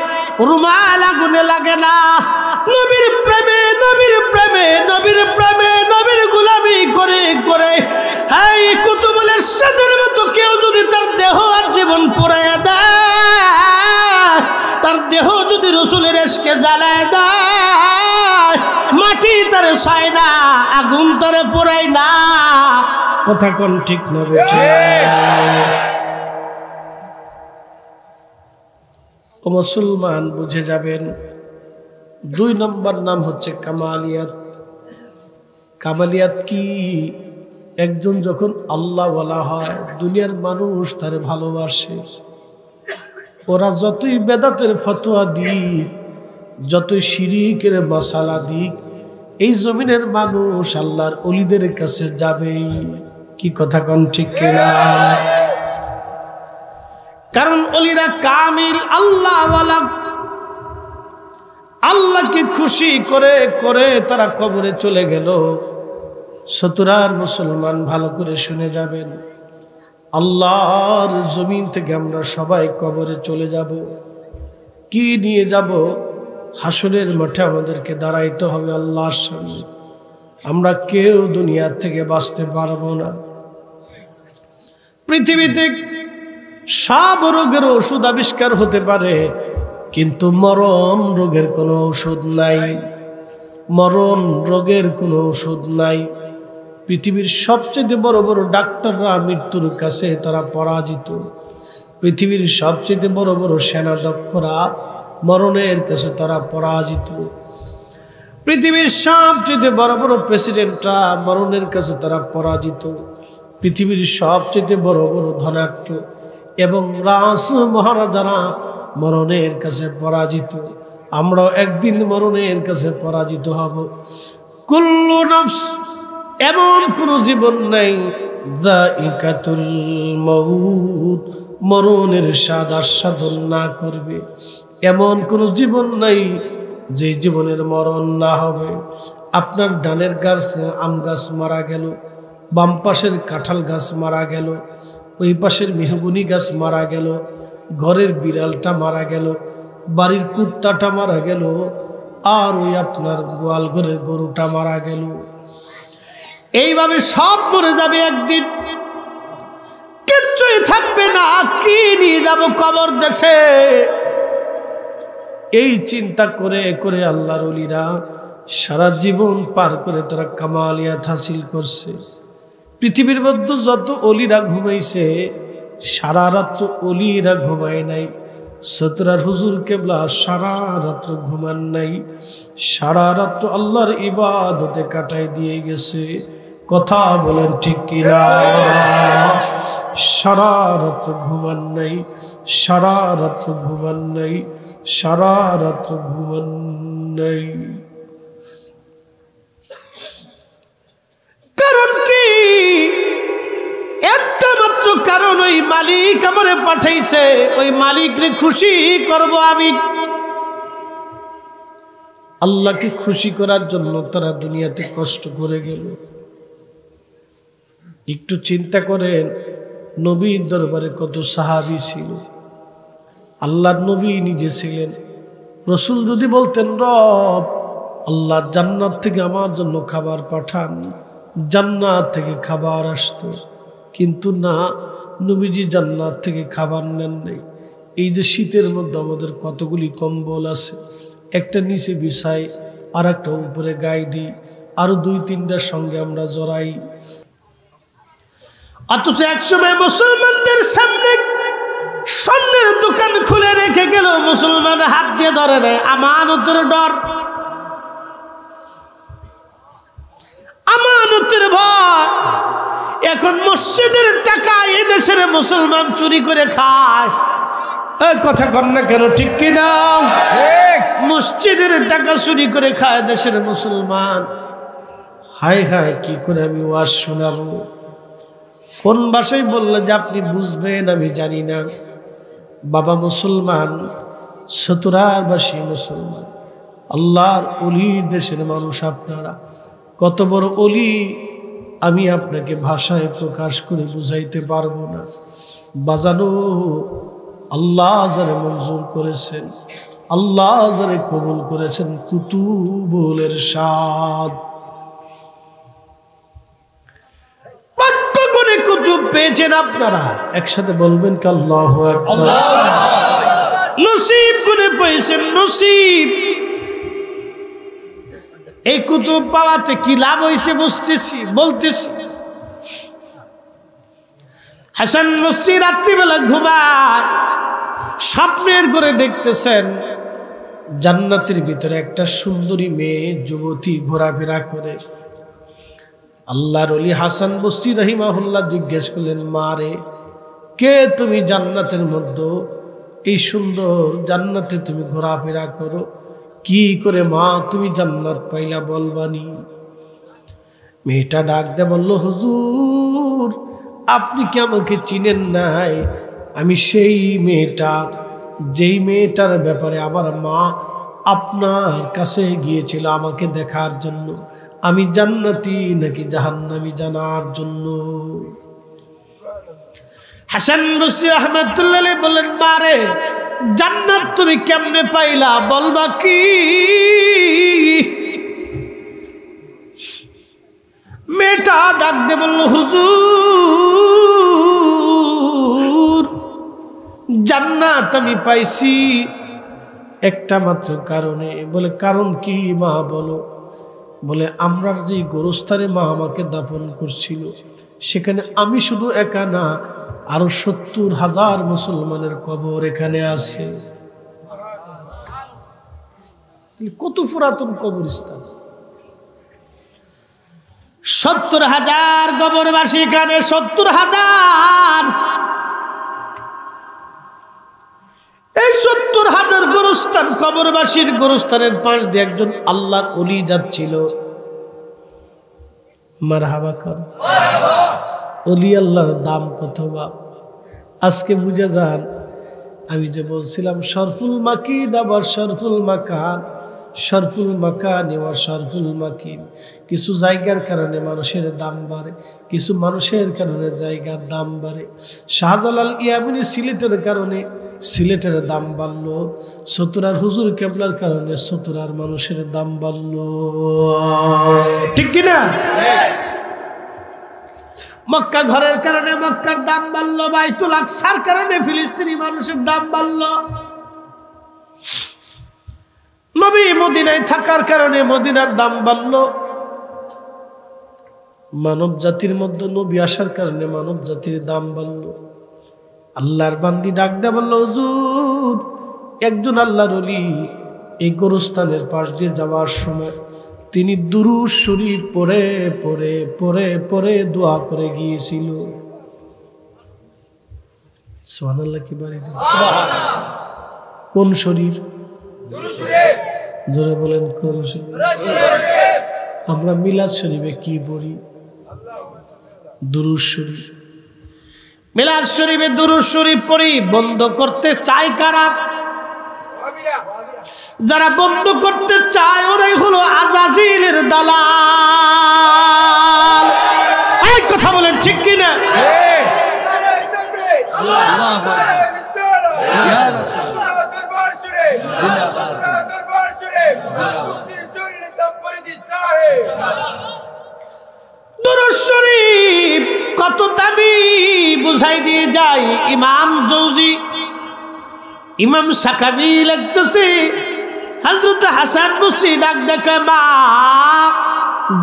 রুমাল আগুনে লাগে না। নবীর প্রেমে, নবীর প্রেমে, নবীর প্রেমে, নবীর গোলামি করে করে এই কুতুবুল ইরশাদের মতো কেউ যদি তার দেহ আর জীবন পুড়াইয়া দেয়, তার দেহ যদি রসুলের ইশকে জ্বালায় দেয়, মাটি তারে ছায় না, আগুন তারে পোড়ায় না। কথা কোন ঠিক না বেঠে? ও মুসলমান, বুঝে যাবেন, 2 নম্বর নাম হচ্ছে কামালিয়াত। কামালিয়াত কি? একজন যখন আল্লাহ ওয়ালা হয়, দুনিয়ার মানুষ তারে ভালোবাসে। ওরা যতই বেদাতের ফতোয়া দিক, যতই শিরিকের মাসালা দিক, এই জমিনের মানুষ আল্লাহর ওলিদের কাছে যাবেই। কি কথা কোন ঠিক কিনা? কারণ ওলিরা কামিল আল্লাহ ওয়ালা, আল্লাহকে খুশি করে করে তারা কবরে চলে গেল। সুতরাং মুসলমান ভালো করে শুনে যাবেন, আল্লাহর জমিন থেকে আমরা সবাই কবরে চলে যাব। কি নিয়ে যাব? হাসরের মাঠে আমাদেরকে দাঁড়াইতে হবে আল্লাহর সামনে। আমরা কেউ দুনিয়া থেকে বাঁচতে পারবো না। পৃথিবীতে সব রোগের ওষুধ আবিষ্কার হতে পারে, কিন্তু মরণ রোগের কোনো ওষুধ নাই। মরণ রোগের কোনো ওষুধ নাই। পৃথিবীর সবচেয়ে বড় বড় ডাক্তাররা মৃত্যুর কাছে তারা পরাজিত। পৃথিবীর সবচেয়ে বড় বড় সেনাধ্যক্ষরা মরণের কাছে তারা পরাজিত। পৃথিবীর সবচেয়ে বড় বড় প্রেসিডেন্টরা মরণের কাছে তারা পরাজিত। পৃথিবীর সবচেয়ে বড় বড় ধনাঢ্য এবং রাজ মহারাজারা মরণের কাছে পরাজিত। আমরাও একদিন মরণের কাছে পরাজিত হব। কুল্লু নফস, এমন কোন জীবন নাই, যায়িকাতুল মউত, মরণের স্বাদ আস্বাদন না করবে, এমন কোন জীবন নাই যে জীবনের মরণ না হবে। আপনার ডানের গাছ আম গাছ মারা গেল, বাম পাশের কাঁঠাল গাছ মারা গেল, ওই পাশের মেহগুনি গাছ মারা গেল, ঘরের বিড়ালটা মারা গেল, বাড়ির কুত্তাটা মারা গেল, আর ওই আপনার গোয়াল ঘরের গরুটা মারা গেল। এইভাবে সব মরে যাবে একদিন, কিচ্ছুই থাকবে না। কি নিয়ে যাব কবর দেশে? এই চিন্তা করে করে আল্লাহর ওলিরা সারা জীবন পার করে তারা কামালিয়াত হাসিল করছে। পৃথিবীর মধ্যে যত ওলিরা ঘুমাইছে, সারা রাত্র ওলিরা ঘুমায় নাই। সতরার হুজুর কেবলা সারা রাত্র ঘুমান নাই, সারা রাত্র আল্লাহর ইবাদতে কাটাই দিয়ে গেছে। কথা বলেন ঠিক কিনা? সারা রাত্র ঘুমান নাই, সারা রাত্র ঘুমান নাই, সারা রাত্র ঘুমান নাই। কারণ কি? একটা মাত্র কারণ, ওই মালিক আমারে পাঠাইছে, ওই মালিকরে খুশি করব আমি। আল্লাহকে খুশি করার জন্য তারা দুনিয়াতে কষ্ট করে গেল। একটু চিন্তা করেন, নবীর দরবারে কত সাহাবী ছিল। আল্লাহর নবী নিজে ছিলেন। রসুল যদি বলতেন, রব আল্লাহ জান্নাত থেকে আমার জন্য খাবার পাঠান, জান্নাত থেকে খাবার আসতো। কিন্তু না, নবীজি জান্নাত থেকে খাবার নেন নাই। এই যে শীতের মধ্যে আমাদের কতগুলি কম্বল আছে, একটা নিচে বিছাই, আর একটা উপরে গায়ে দিই, আরো 2-3টার সঙ্গে আমরা জড়াই। অথচ একসময় মুসলমানদের সামনে স্বর্ণের দোকান খুলে রেখে গেল, মুসলমান হাত দিয়ে ধরে নেয়। আমানতের ডর, আমানতের ভয়। এখন মসজিদের টাকা এই দেশের মুসলমান চুরি করে খায়। এই কথা কন না কেন, ঠিক কিনা? মসজিদের টাকা চুরি করে খায় দেশের মুসলমান। হায় হায়, কি করে আমি ওয়াজ শোনাবো? কোন ভাষায় বললে যে আপনি বুঝবেন আমি জানি না। বাবা মুসলমান, সতুরারবাসী মুসলমান, আল্লাহর ওলির দেশের মানুষ আপনারা। কত বড় ওলি আমি আপনাকে ভাষায় প্রকাশ করে বুঝাইতে পারবো না। বাজানো আল্লাহ যারে মঞ্জুর করেছেন, আল্লাহ যারে কবুল করেছেন, কুতুবুল ইরশাদ। কুতুব পেয়েছেন আপনারা, একসাথে বলবেন কি আল্লাহু আকবার। নসিব করে পেয়েছেন, নসিব। এই কুতুব পাওয়াতে কি লাভ হয়েছে বলতেছি। হাসান বসরি রাত্রিবেলা ঘুমায়, স্বপ্নের করে দেখতেছেন জান্নাতের ভিতরে একটা সুন্দরী মেয়ে যুবতী ঘোরাফেরা করে। আল্লাহর ওলি হাসান বসরি রাহিমাহুল্লাহ জিজ্ঞেস করলেন, মা রে, কে তুমি? জান্নাতের মধ্যে এই সুন্দর জান্নাতে তুমি ঘোরাফেরা করো, কি করে মা তুমি জান্নাত পাইলা বলবানি? মেয়েটা ডাক দে বলল, হুজুর আপনি কি আমাকে চিনেন নাই? আমি সেই মেয়েটা, যেই মেয়েটার ব্যাপারে আমার মা আপনার কাছে গিয়েছিল আমাকে দেখার জন্য, আমি জান্নাতি নাকি জাহান্নামী জানার জন্য। হাসান বসরি রাহমাতুল্লাহ আলাইহি বললেন, মারে জান্নাত তুমি কেমনে পাইলা বলবা কি? মেয়েটা ডাক দিয়ে বলল, হুজুর জান্নাত আমি পাইছি একটা মাত্র কারণে। বলে, কারণ কি মা বলো? বলে, আমরা যে গোরস্থানে মা আমাকে দাফন করছিল, সেখানে আমি শুধু একা না, আরো 70,000 মুসলমানের কবর এখানে আছে। কত পুরাতন কবরস্থান! 70,000 কবরবাসী এখানে, 70,000। এই 70,000 গোরস্থান, কবরবাসীর গোরস্থানের পাশ দিয়ে একজন আল্লাহর ওলি যাচ্ছিল। মারহাবা কর। ওলি আল্লাহর দাম কত বাপ! আজকে বুঝে যান। আমি যে বলছিলাম শরফুল মাকিন আবার শরফুল মাকান, শরফুল মাকান আবার শরফুল মাকিন। কিছু জায়গার কারণে মানুষের দাম বাড়ে, কিছু মানুষের কারণে জায়গার দাম বাড়ে। শাহজালাল ইয়ামিনী সিলেটের কারণে সিলেটের দাম বাড়লো, সতুরার হুজুর কেবলার কারণে সতুরার মানুষের দাম বাড়লো, ঠিক কিনা? মক্কা ঘরের কারণে মক্কার দাম বাড়লো, বাইতুল আকসার কারণে ফিলিস্তিনি মানুষের দাম বাড়লো, নবী মদিনায় থাকার কারণে মদিনার দাম বাড়লো, মানব জাতির মধ্যে নবী আসার কারণে মানব জাতির দাম বাড়লো। আল্লাহর বান্দি ডাক দে বলল, হুজুর একজন আল্লাহর ওলি এই গোরস্থানের পাশ দিয়ে যাওয়ার সময় তিনি দুরূদ শরীফ পড়ে পড়ে পড়ে পড়ে দোয়া করে গিয়েছিল। সুবহানাল্লাহ কি বলে? কোন শরীফ? দুরূদ শরীফ। জোরে বলেন, কোন শরীফ? আমরা মিলাদ শরীফে কি পড়ি? দুরূদ শরীফ। মিলাদ শরীফে দুরূদ শরীফ পড়ি। বন্ধ করতে চায় কারা? যারা বন্ধ করতে চায় ওরা বুঝাই দিয়ে যাই। ইমাম জৌজি, ইমাম সাকাবি লিখতেছে হযরত হাসান বসরি ডাক দেখে, মা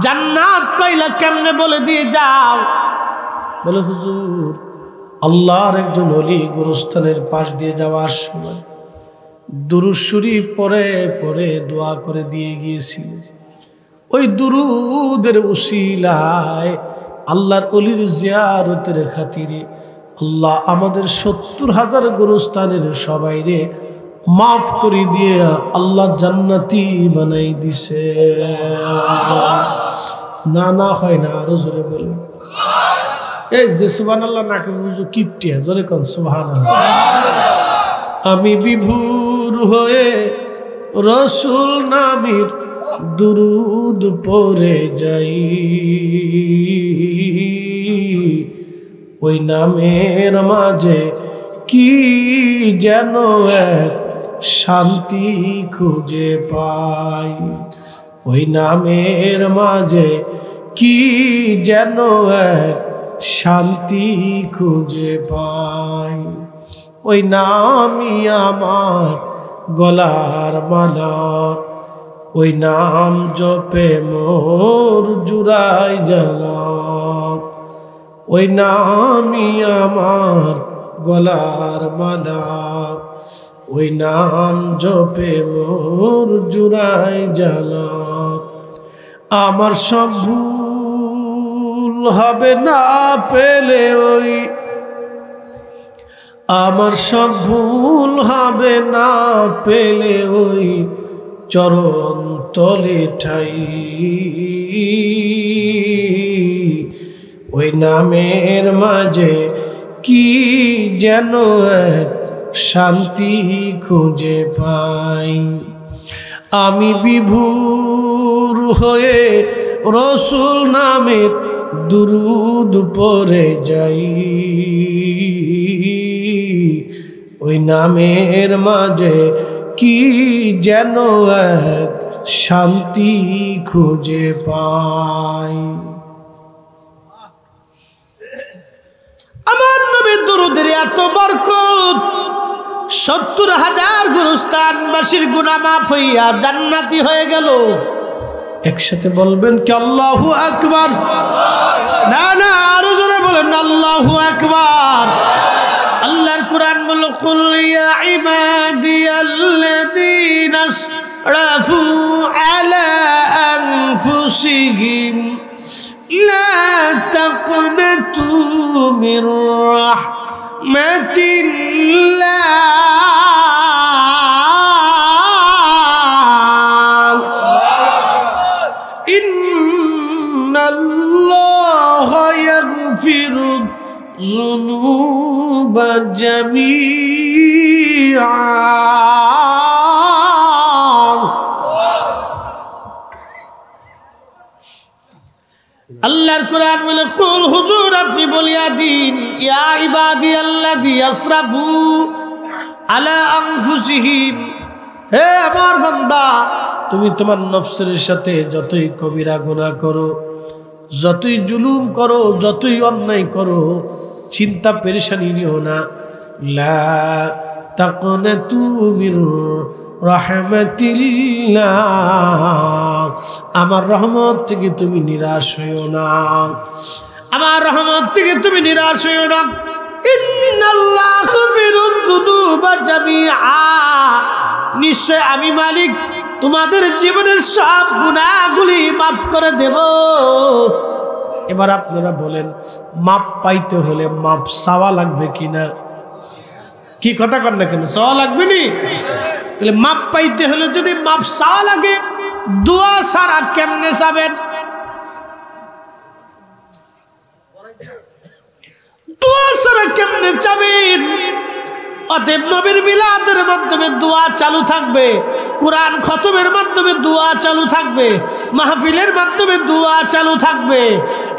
জান্নাত পাইলা কেমনে বলে দিয়ে যাও। বলে হুজুর, আল্লাহর একজন ওলি গোরস্থানের পাশ দিয়ে যাওয়ার সময় দুরূদ শরীফ পড়ে পড়ে দোয়া করে দিয়ে গিয়েছিল। ওই দুরূদের উসিলায় আল্লাহর ওলির জিয়ারতের খাতিরে আল্লাহ আমাদের ৭০,০০০ গোরস্থানের সবাইরে মাফ করে দিয়ে আল্লাহ জান্নাতি বানাই দিছে। না না হয় না, আরো জোরে বলে। এই যে সুবহানাল্লাহ নাকে বুঝো কিপটিয়া, জোরে কোন সুবহানাল্লাহ। আমি বিভোর হয়ে রসুল নামের দুরূদ পড়ে যাই, ওই নামের মাঝে কি যেন এক শান্তি খুঁজে পাই, ওই নামের মাঝে কি যেন এক শান্তি খুঁজে পাই, ওই নামই আমার গলার মালা, ওই নাম জপে মোর জুড়াই জ্বালা, ওই নামই আমার গলার মালা, ওই নাম জপে মোর জুড়াই জ্বালা। আমার সব ভুল হবে না পেলে ওই, আমার সব ভুল হবে না পেলে ওই চরণ তলে ঠাই, ওই নামের মাঝে কি যেন এক শান্তি খুঁজে পাই। আমি বিভোর হয়ে রসুল নামের দুরূদ পড়ে যাই, ওই নামের মাঝে কি যেন এক শান্তি খুঁজে পাই। আমার নবীর দুরূদের এত বরকত, ৭০,০০০ গুরুস্থানবাসীর গুনাহ মাফ হইয়া জান্নাতি হয়ে গেল। একসাথে বলবেন কি আল্লাহু আকবার? না না, আরো জোরে বলেন আল্লাহু আকবার। আল্লাহর কুরআন বলল, কুল ইয়া ইবাদিয়াল্লাযীনা আসরাফু আলা আনফুসিহিম লা তাকনাতু মির রাহমাতিল্লাহ, ইন্নাল্লাহা ইয়াগফিরু যুনুবা জামিআ। আল্লাহর কোরআন বলে, কুল হুজুর আপনি বলিয়া দিন, ইয়া ইবাদিয়াল্লাযী আসরাফু আলা আনফুসিহিম, হে আমার বান্দা, তুমি তোমার নফসের সাথে যতই কবিরা গুনাহ করো, যতই জুলুম করো, যতই অন্যায় করো, চিন্তা পেরেশানি নিও না। লা তাকনাতু মির রাহমাতিল্লাহ, আমার রহমত থেকে তুমি নিরাশ হইও না, আমার রহমত থেকে তুমি নিরাশ হইও না। ইন্নাল্লাহা গাফিরুয যুনুবা জামিআ, নিশ্চয় আমি মালিক তোমাদের জীবনের সব গুনাহগুলি মাফ করে দেব। এবার আপনারা বলেন, মাপ পাইতে হলে মাপ চাওয়া লাগবে কিনা? কি কথা কর না কেন, চাওয়া লাগবে নি? তাহলে মাপ পাইতে হলে যদি মাপ চাওয়া লাগে, দোয়া ছাড়া কেমনে চাবেন? দোয়া ছাড়া কেমনে চাবেন? অতএব নবীর মিলাদের মাধ্যমে দোয়া চালু থাকবে, কোরআন খতমের মাধ্যমে দোয়া চালু থাকবে, মাহফিলের মাধ্যমে দোয়া চালু থাকবে,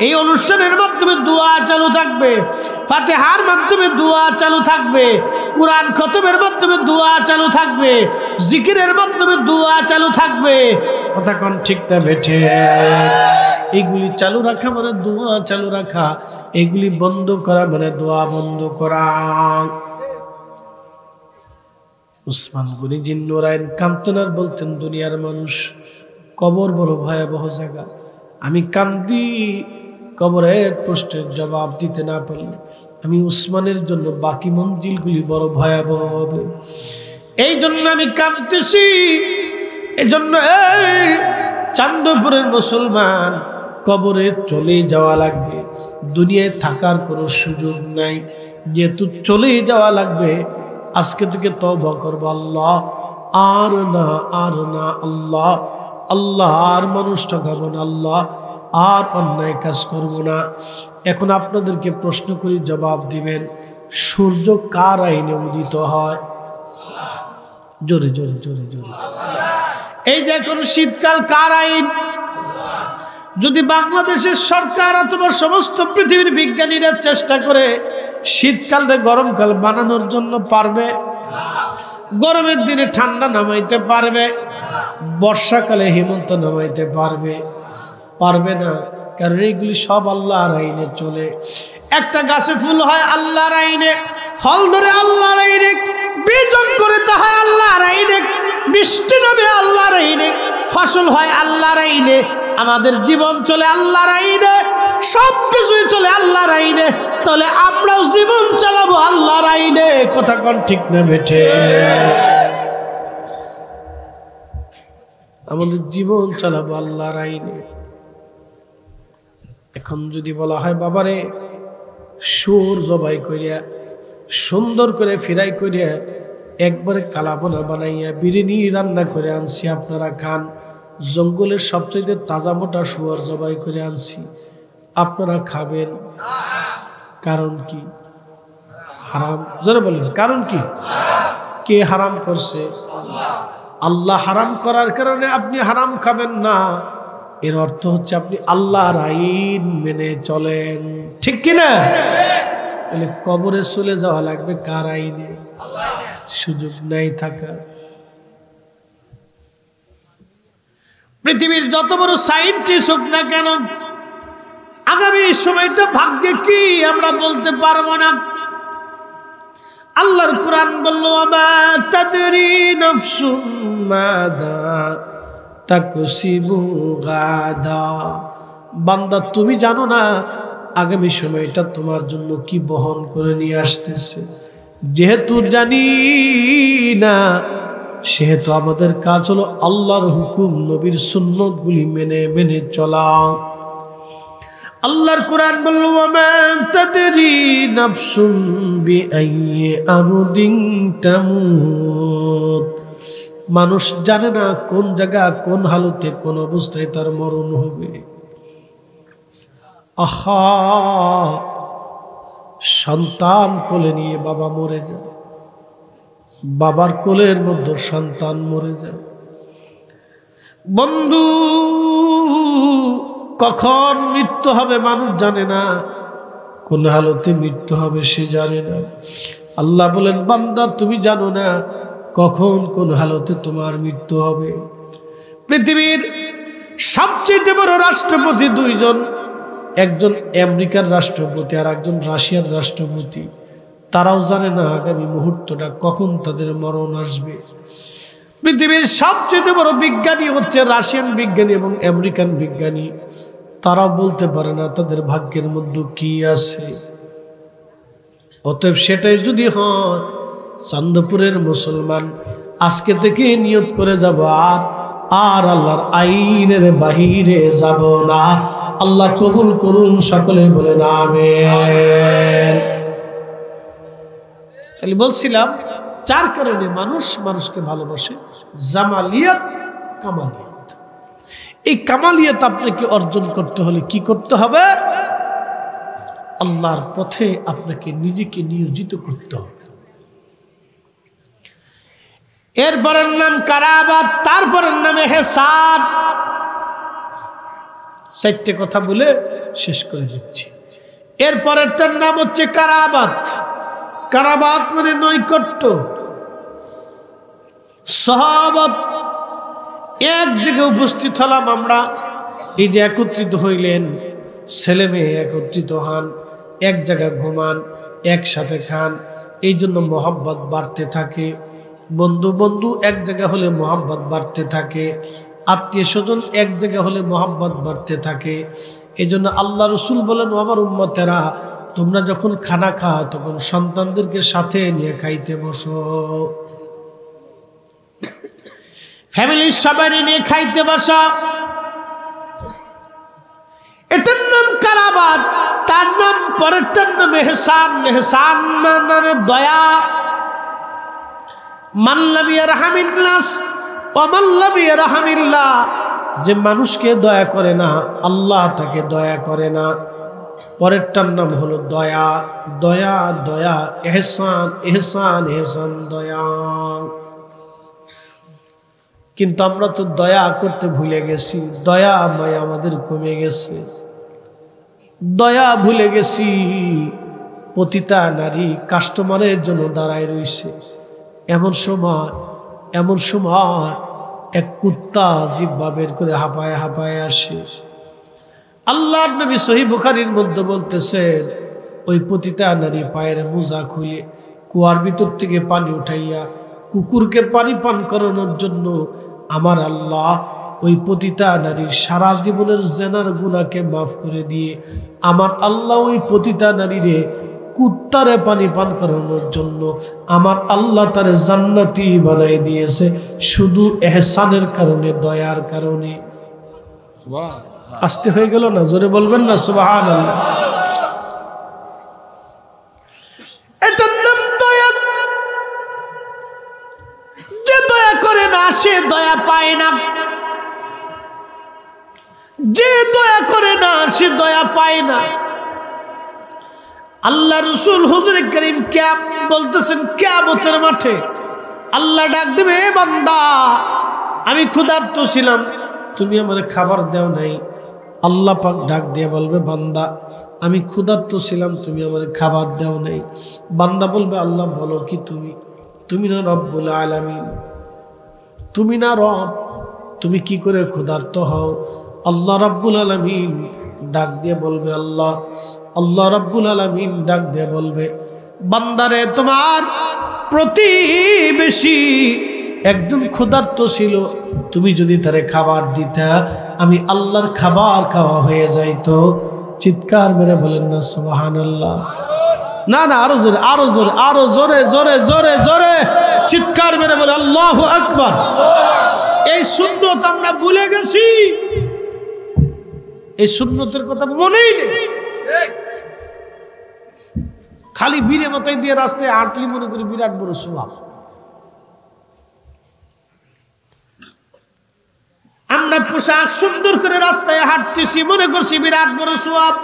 এই অনুষ্ঠানের মাধ্যমে দোয়া চালু থাকবে, ফাতিহার মাধ্যমে দোয়া চালু থাকবে, কোরআন খতমের মাধ্যমে দোয়া চালু থাকবে, জিকিরের মাধ্যমে দোয়া চালু থাকবে। কথা কোন ঠিক না বেঠে? এইগুলি চালু রাখা মানে দোয়া চালু রাখা, এগুলি বন্ধ করা মানে দোয়া বন্ধ করা। উসমান গনি জিন্নুরাইন কাঁদতেন আর বলতেন, দুনিয়ার মানুষ, কবর বড় ভয়াবহ জায়গা, আমি কান্দি কবরের প্রশ্নের জবাব দিতে না পারলে আমি উসমানের জন্য বাকি মঞ্জিলগুলি বড় ভয়াবহ হবে। এই জন্য আমি কাঁদতেছি। এই জন্য এই চান্দপুরের মুসলমান, কবরে চলে যাওয়া লাগবে, দুনিয়ায় থাকার কোনো সুযোগ নাই। যেহেতু চলে যাওয়া লাগবে, আজকে থেকে তওবা করব, আল্লাহ আর না, আর না, আল্লাহ আল্লাহ আর মানুষ ঠকাবো না, আল্লাহ আর অন্যায় কাজ করব না। এখন আপনাদেরকে প্রশ্ন করি, জবাব দিবেন, সূর্য কার আইনে উদিত হয়? জোরে জোরে জোরে জোরে। এই যে এখন শীতকাল কার আইন? যদি বাংলাদেশের সরকার অথবা সমস্ত পৃথিবীর বিজ্ঞানীরা চেষ্টা করে শীতকালকে গরমকাল বানানোর জন্য পারবে? গরমের দিনে ঠান্ডা নামাইতে পারবে? বর্ষাকালে হেমন্ত নামাইতে পারবে? পারবে না। কারণ এইগুলি সব আল্লাহর আইনে চলে। একটা গাছে ফুল হয় আল্লাহর আইনে, ফল ধরে আল্লাহর আইনে, বীজ করে তা হয় আল্লাহর আইনে, বৃষ্টি নামে আল্লাহর আইনে, ফসল হয় আল্লাহর আইনে। আমাদের জীবন চলে আল্লাহর আইনে, সব কিছুই চলে আল্লাহর আইনে। তাহলে আমরাও জীবন চালাবো আল্লাহর আইনে। কথা কোন ঠিক না বেঠে? আমাদের জীবন চালাবো আল্লাহর আইনে। এখন যদি বলা হয়, বাবারে সুর জবাই করিয়া সুন্দর করে ফিরাই করিয়া একবারে কালাবোনা বানাইয়া বিরিয়ানি রান্না করে আনছি, আপনারা খান। জঙ্গলের সবচেয়ে তাজা মোটা শুয়ার জবাই করে আনছি, আপনারা খাবেন। কারণ কি? হারাম। যারা বলেন কারণ কি? কে হারাম করছে? আল্লাহ হারাম করার কারণে আপনি হারাম খাবেন না, এর অর্থ হচ্ছে আপনি আল্লাহর আইন মেনে চলেন, ঠিক কিনা? তাহলে কবরে চলে যাওয়া লাগবে কার আইনে? সুযোগ নাই থাকার। পৃথিবীর যত বড় সায়েন্টিস্ট হোক না কেন, আগামী সময়টা ভাগ্যে কি আমরা বলতে পারবো না। আল্লাহর কুরআন বলল, আমা তাদরি নাফসুম মাযা তাকসিবু গাদা। বান্দা, তুমি জানো না আগামী সময়টা তোমার জন্য কি বহন করে নিয়ে আসতেছে। যেহেতু জানি না, সেহেতু আমাদের কাজ হলো আল্লাহর হুকুম, নবীর সুন্নত গুলি মেনে মেনে চলা। আল্লাহর কুরআন বলল, ওয়ামা তাদরি নাফসুম বিআইয়ি আরদিন তামুত। মানুষ জানে না কোন জায়গা, কোন হালতে, কোন অবস্থায় তার মরণ হবে। আহা, সন্তান কোলে নিয়ে বাবা মরে যায়, বাবার কোলের মধ্যে সন্তান মরে যায়। বন্ধু, কখন মৃত্যু হবে মানুষ জানে না, কোন হালতে মৃত্যু হবে সে জানে না। আল্লাহ বলেন, বান্দা তুমি জানো না কখন কোন হালতে তোমার মৃত্যু হবে। পৃথিবীর সবচেয়ে বড় রাষ্ট্রপতি দুইজন, একজন আমেরিকার রাষ্ট্রপতি আর একজন রাশিয়ার রাষ্ট্রপতি। তারাও জানে না আগামী মুহূর্তটা কখন তাদের মরণ আসবে। পৃথিবীর সবচেয়ে বড় বিজ্ঞানী হচ্ছে রাশিয়ান বিজ্ঞানী এবং আমেরিকান বিজ্ঞানী। তারাও বলতে পারে না তাদের ভাগ্যের মধ্যে কি আছে। অতএব সেটাই যদি হয়, চান্দপুরের মুসলমান আজকে থেকে নিয়ত করে যাব, আর আল্লাহর আইনের বাহিরে যাব না। আল্লাহ কবুল করুন, সকলে বলেন আমিন। তাহলে বলছিলাম, চার কারণে মানুষ মানুষকে ভালোবাসে, জামালিয়াত, কামালিয়াত। এই কামালিয়াত আপনাকে অর্জন করতে হলে কি করতে হবে? আল্লাহর পথে আপনাকে নিজেকে নিয়োজিত করতে হবে। এরপরের নাম কারাবাত, তারপরের নাম ইহসান। চারটে কথা বলে শেষ করে দিচ্ছি। এরপরেরটার নাম হচ্ছে কারাবাত। কারাবাত মানে নৈকট্য, সহবত। এক জায়গায় উপস্থিত হলাম আমরা, এই যে একত্রিত হইলেন, ছেলে মেয়ে একত্রিত হন, এক জায়গায় ঘুমান, একসাথে খান, এই জন্য মোহাব্বত বাড়তে থাকে। বন্ধু বন্ধু এক জায়গা হলে মোহাব্বত বাড়তে থাকে, আত্মীয় স্বজন এক জায়গা হলে মোহাব্বত বাড়তে থাকে। এই জন্য আল্লাহ রসুল বলেন, আমার উম্মতেরা তোমরা যখন খানা খাও তখন সন্তানদেরকে সাথে নিয়ে খাইতে বসো, ফ্যামিলির সবাই নিয়ে খাইতে বসা। এটার নাম কারাবাত, তার নাম পরেরটার নাম এহসান। এহসান মানে দয়া। মান লাম ইয়ারহামিন নাস ওয়া মান লাম ইয়ারহামিল্লাহ, যে মানুষকে দয়া করে না আল্লাহ তাকে দয়া করে না। পরেরটার নাম হলো দয়া। দয়া দয়া, এহসান এহসান এহসান, দয়া। কিন্তু আমরা তো দয়া করতে ভুলে গেছি, দয়া মায়া আমাদের কমে গেছে, দয়া ভুলে গেছি। প্রতিটা নারী কাস্টমারের জন্য দাঁড়ায় রইছে। এমন সময় এক কুত্তা জিহ্বা বের করে হাঁপায় হাঁপায় আসে। আল্লাহর নবী সহিহ বুখারীর মধ্যে বলতেছেন, ওই প্রতিটা নারী পায়ের মোজা খুলে কুয়ার ভিতর থেকে পানি উঠাইয়া কুকুরকে পানি পান করানোর জন্য আমার আল্লাহ ওই প্রতিটা নারীর সারা জীবনের জেনার গুনাহকে মাফ করে দিয়ে আমার আল্লাহ ওই প্রতিটা নারীরে কুত্তারে পানি পান করানোর জন্য আমার আল্লাহ তারে জান্নাতি বানাই দিয়েছে, শুধু এহসানের কারণে, দয়ার কারণে। আস্তে হয়ে গেল না? জোরে বলবেন না সুবহানাল্লাহ। এটার নাম দয়া। যে দয়া করে না সে দয়া পায় না, যে দয়া করে না সে দয়া পায় না। আল্লাহ রসুল হুজুরে করিম বলতেছেন, কিয়ামতের মাঠে আল্লাহ ডাক দেবে, বান্দা আমি ক্ষুধার্ত ছিলাম, তুমি আমার খাবার দাও নাই। আল্লাহ পাক ডাক দিয়ে বলবে, বান্দা আমি ক্ষুধার্ত ছিলাম, তুমি আমার খাবার দাও নাই। বান্দা বলবে, আল্লাহ বলো কি তুমি না রব্বুল আলামিন, তুমি না রব, তুমি কি করে ক্ষুধার্ত হও? আল্লাহ রাব্বুল আলামিন ডাক দিয়ে বলবে, আল্লাহ রাব্বুল আলামিন ডাক দিয়ে বলবে, বান্দারে তোমার প্রতিবেশী একজন ক্ষুধার্ত ছিল, তুমি যদি তারে খাবার দিতা আমি আল্লাহর খাবার খাওয়া হয়ে যাইতো। চিৎকার মেরে বলেন না সুবহানাল্লাহ। না না, আরো জোরে, আরো জোরে, আরো জোরে, জোরে জোরে জোরে চিৎকার মেরে বলে আল্লাহু আকবার। এই সুন্নত আমরা ভুলে গেছি, এই সুন্নতের কথা মনেই নেই। খালি বীরে মাথায় দিয়ে রাস্তায় হাঁটলি মনে করি বিরাট বড় স্বভাব। আমরা পোশাক সুন্দর করে রাস্তায় হাঁটতেছি, মনে করছি বিরাট বড় স্বভাব।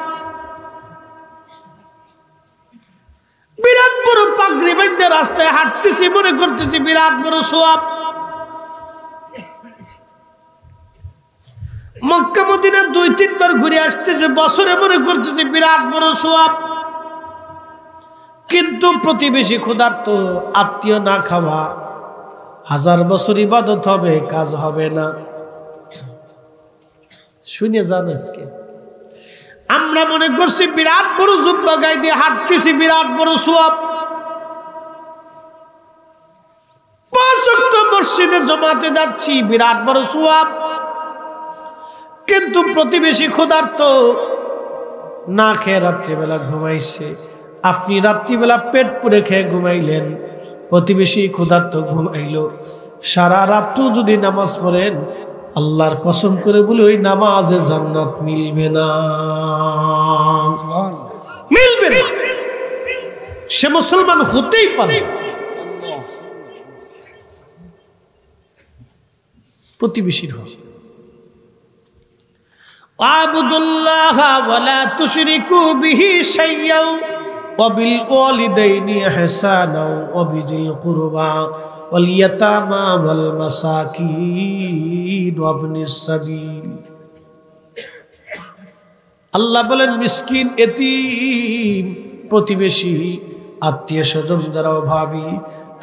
বিরাট বড় পাগড়ি বাঁধে রাস্তায় হাঁটতেছি, মনে করতেছি বিরাট বড় স্বভাব। মক্কা মদিনা 2-3 বার ঘুরে আসতেছে বছরে, মনে করতেছে বিরাট বড় সওয়াব। কিন্তু প্রতিবেশী ক্ষুধার্ত, আত্মীয় না খাওয়া, 1000 বছর ইবাদত হবে, কাজ হবে না। শুনে যান, আজকে আমরা মনে করছি বিরাট বড় জুব্বা গায়ে দিয়ে হাঁটতেছি, বিরাট বড় সওয়াব। 5 ওয়াক্ত মসজিদে জমাতে যাচ্ছি, বিরাট বড় সওয়াব। কিন্তু প্রতিবেশী ক্ষুধার্ত, না খেয়ে রাত্রিবেলা ঘুমাইছে। আপনি রাত্রিবেলা পেট পুড়ে খেয়ে ঘুমাইলেন, প্রতিবেশী ক্ষুধার্ত ঘুমাইলো। সারা রাত্র যদি নামাজ পড়েন, আল্লাহর কসম করে বলে ওই নামাজে জান্নাত মিলবে না, মিলবে না। সে মুসলমান হতেই পারে। প্রতিবেশীর হয় আবুদুল্লাহ ওয়ালা তুশরিকু বিহি শাইয়্যা ওয়া বিল ওয়ালিদাইনি ইহসানা ওয়া বিজিল কুরবা ওয়াল ইয়াতামা ওয়াল মাসাকিন ওয়া ইবনিস সাবিল। আল্লাহ বলেন, মিসকিন, এতিম, প্রতিবেশী, আত্মীয় স্বজন যারা অভাবী,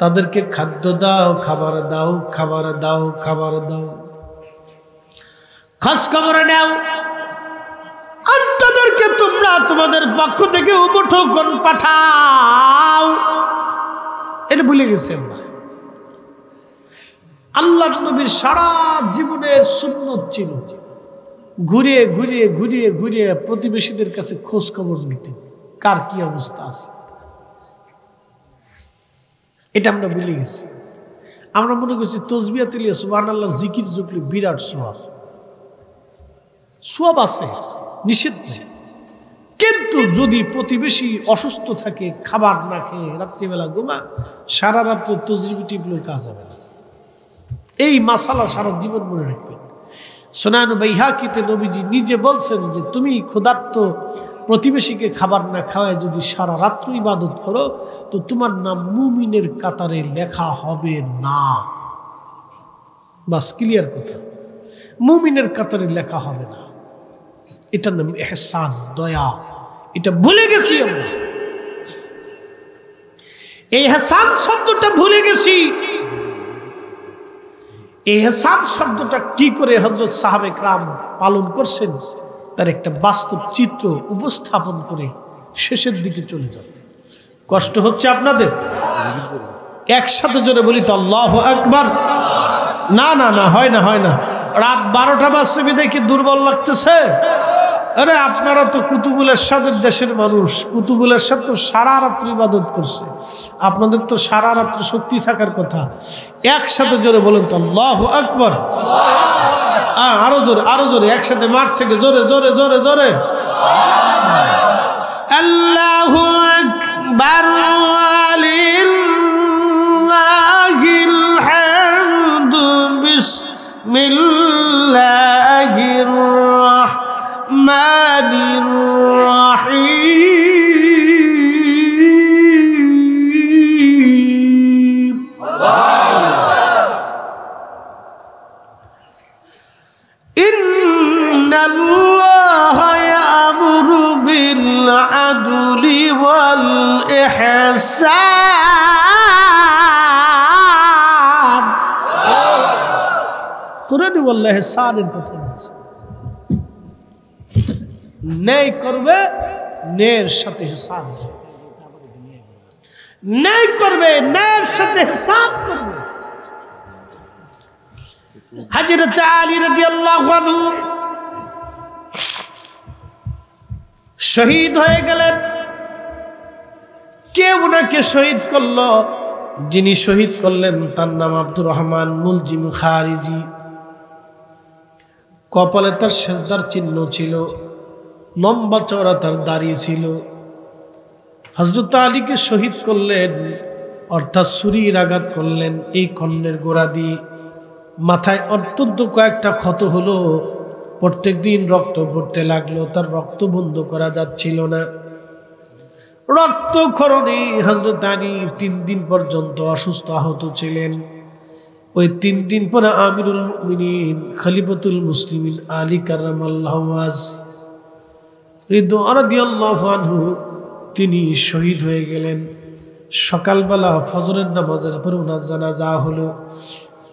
তাদেরকে খাদ্য দাও, খাবার দাও, খাবার দাও, খাবার দাও। খোঁজ খবর নাও, আর তাদেরকে তোমরা তোমাদের পক্ষ থেকে উপঠৌকন পাঠাও। এটা ভুলে গেছে আমরা। আল্লাহর নবীর সারা জীবনের সুন্নত ছিল ঘুরিয়ে ঘুরিয়ে ঘুরিয়ে ঘুরিয়ে প্রতিবেশীদের কাছে খোঁজ খবর নিতে, কার কি অবস্থা আছে। এটা আমরা ভুলে গেছি। আমরা মনে করছি তসবিয়া তিলিয়ে সুবহানাল্লাহ জিকির জুকলি বিরাট সওয়াব। সওয়াব আছে, নিষেধ নেই, কিন্তু যদি প্রতিবেশী অসুস্থ থাকে, খাবার না খেয়ে রাত্রিবেলা ঘুমা, সারা রাত্রে তসবিহ টিপলে কাজ হবে না। এই মাসালা সারা জীবন মনে রাখবেন। সুনান বাইহাকিতে নবীজি নিজে বলছেন যে তুমি ক্ষুধার্ত প্রতিবেশীকে খাবার না খাওয়ায় যদি সারা রাত্র ইবাদত করো তো তোমার নাম মুমিনের কাতারে লেখা হবে না। বাস ক্লিয়ার কথা, মুমিনের কাতারে লেখা হবে না। এটার নাম ইহসান, দয়া। এটা ভুলে গেছি আমরা, এই ইহসান শব্দটা ভুলে গেছি। এই ইহসান শব্দটা কি করে হযরত সাহাবে کرام পালন করছেন তার একটা বাস্তব চিত্র উপস্থাপন করে শেষের দিকে চলে যাবে। কষ্ট হচ্ছে আপনাদের? একসাথে জোরে বলি তো আল্লাহু আকবার। না না না, হয় না, হয় না। রাত 12টা বাজছে দেখি দুর্বল লাগতেছে। আরে আপনারা তো কুতুবুল এরশাদের দেশের মানুষ, কুতুবুল এরশাদ তো সারা রাত্রি ইবাদত করছে, আপনাদের তো সারা রাত্রি শক্তি থাকার কথা। একসাথে জোরে বলেন তো আল্লাহু আকবার। আরো জোরে, আরো জোরে, একসাথে মাঠ থেকে জোরে জোরে জোরে জোরে আল্লাহু আকবার ওয়ালিল্লাহিল হামদু বিসমিল্লাহির রাহমানির রাহিম। ইন্নাল্লাহা ইয়া'মুরু বিল আদলি ওয়াল ইহসান। কোরআনে ওয়াল ইহসানের কথা বলছে। ন্যায় করবে, ন্যায়ের সাথে ইহসান ন্যায় করবে, ন্যায়ের সাথে ইহসান করবে। হযরত আলী রাদিয়াল্লাহু আনহু শহীদ হয়ে গেলেন। কে ওনাকে শহীদ করলো? যিনি শহীদ করলেন তার নাম আব্দুর রহমান মুলজিম খারিজি। কপালে তার সেজদার চিহ্ন ছিল, লম্বা চওড়া তার দাড়ি ছিল। হযরত আলীকে শহীদ করলেন, অর্থাৎ ছুরির আঘাত করলেন এই কর্ণের গোড়া দিয়ে। মাথায় অত্যন্ত কয়েকটা ক্ষত হলো, প্রত্যেক দিন রক্ত পড়তে লাগলো, তার রক্ত বন্ধ করা যাচ্ছিল না। রক্তক্ষরণে হযরত আলী 3 দিন পর্যন্ত অসুস্থ আহত ছিলেন। ওই 3 দিন পরে আমিরুল মুমিনিন খলিফাতুল মুসলিমিন আলী কারামাল্লাহু ওয়াজহু রাদিয়াল্লাহু আনহু তিনি শহীদ হয়ে গেলেন। সকালবেলা ফজরের নামাজের পর ওনার জানাজা হলো।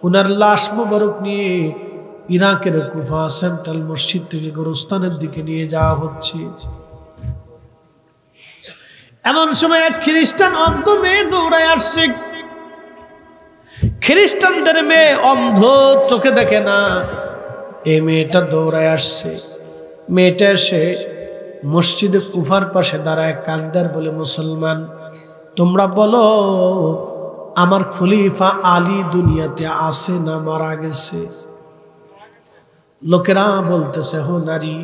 ওনার লাশ মোবারক নিয়ে ইরাকের কুফা সেন্ট্রাল মসজিদ থেকে গোরস্তানের দিকে নিয়ে যাওয়া হচ্ছে। এমন সময় এক খ্রিস্টান অন্ধ মেয়ে দৌড়ায় আসছে। খ্রিস্টানদের মেয়ে অন্ধ, চোখে দেখে না। এই মেয়েটা দৌড়ায় আসছে। মেয়েটা এসে মসজিদে কুফার পাশে দাঁড়ায় কান্দার বলে, মুসলমান তোমরা বলো আমার খলিফা আলী দুনিয়াতে আছে না মারা গেছে? লোকেরা বলতেছে, হো নারী,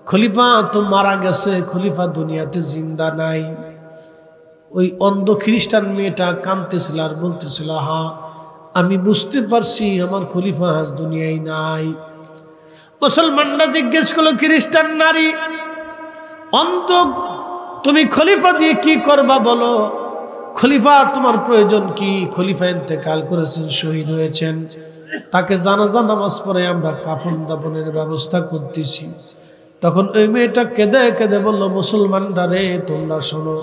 খলিফা তো মারা গেছে, খলিফা দুনিয়াতে জিন্দা নাই। ওই অন্ধ খ্রিস্টান মেয়েটা কাঁদতেছিল আর বলতেছিল, হ্যাঁ আমি বুঝতে পারছি আমার খলিফা আজ দুনিয়ায় নাই। মুসলমানরা জিজ্ঞেস করলো, খ্রিস্টান নারী অন্ধ, তুমি খলিফা দিয়ে কি করবা বলো? খলিফা তোমার প্রয়োজন কি? খলিফা ইন্তেকাল করেছেন, শহীদ হয়েছেন, তাকে জানাজা নামাজ পড়ে আমরা কাফন দাফনের ব্যবস্থা করতেছি। তখন ওই মেয়েটা কেঁদে কেঁদে বলল, মুসলমানরা রে তোমরা শোনো,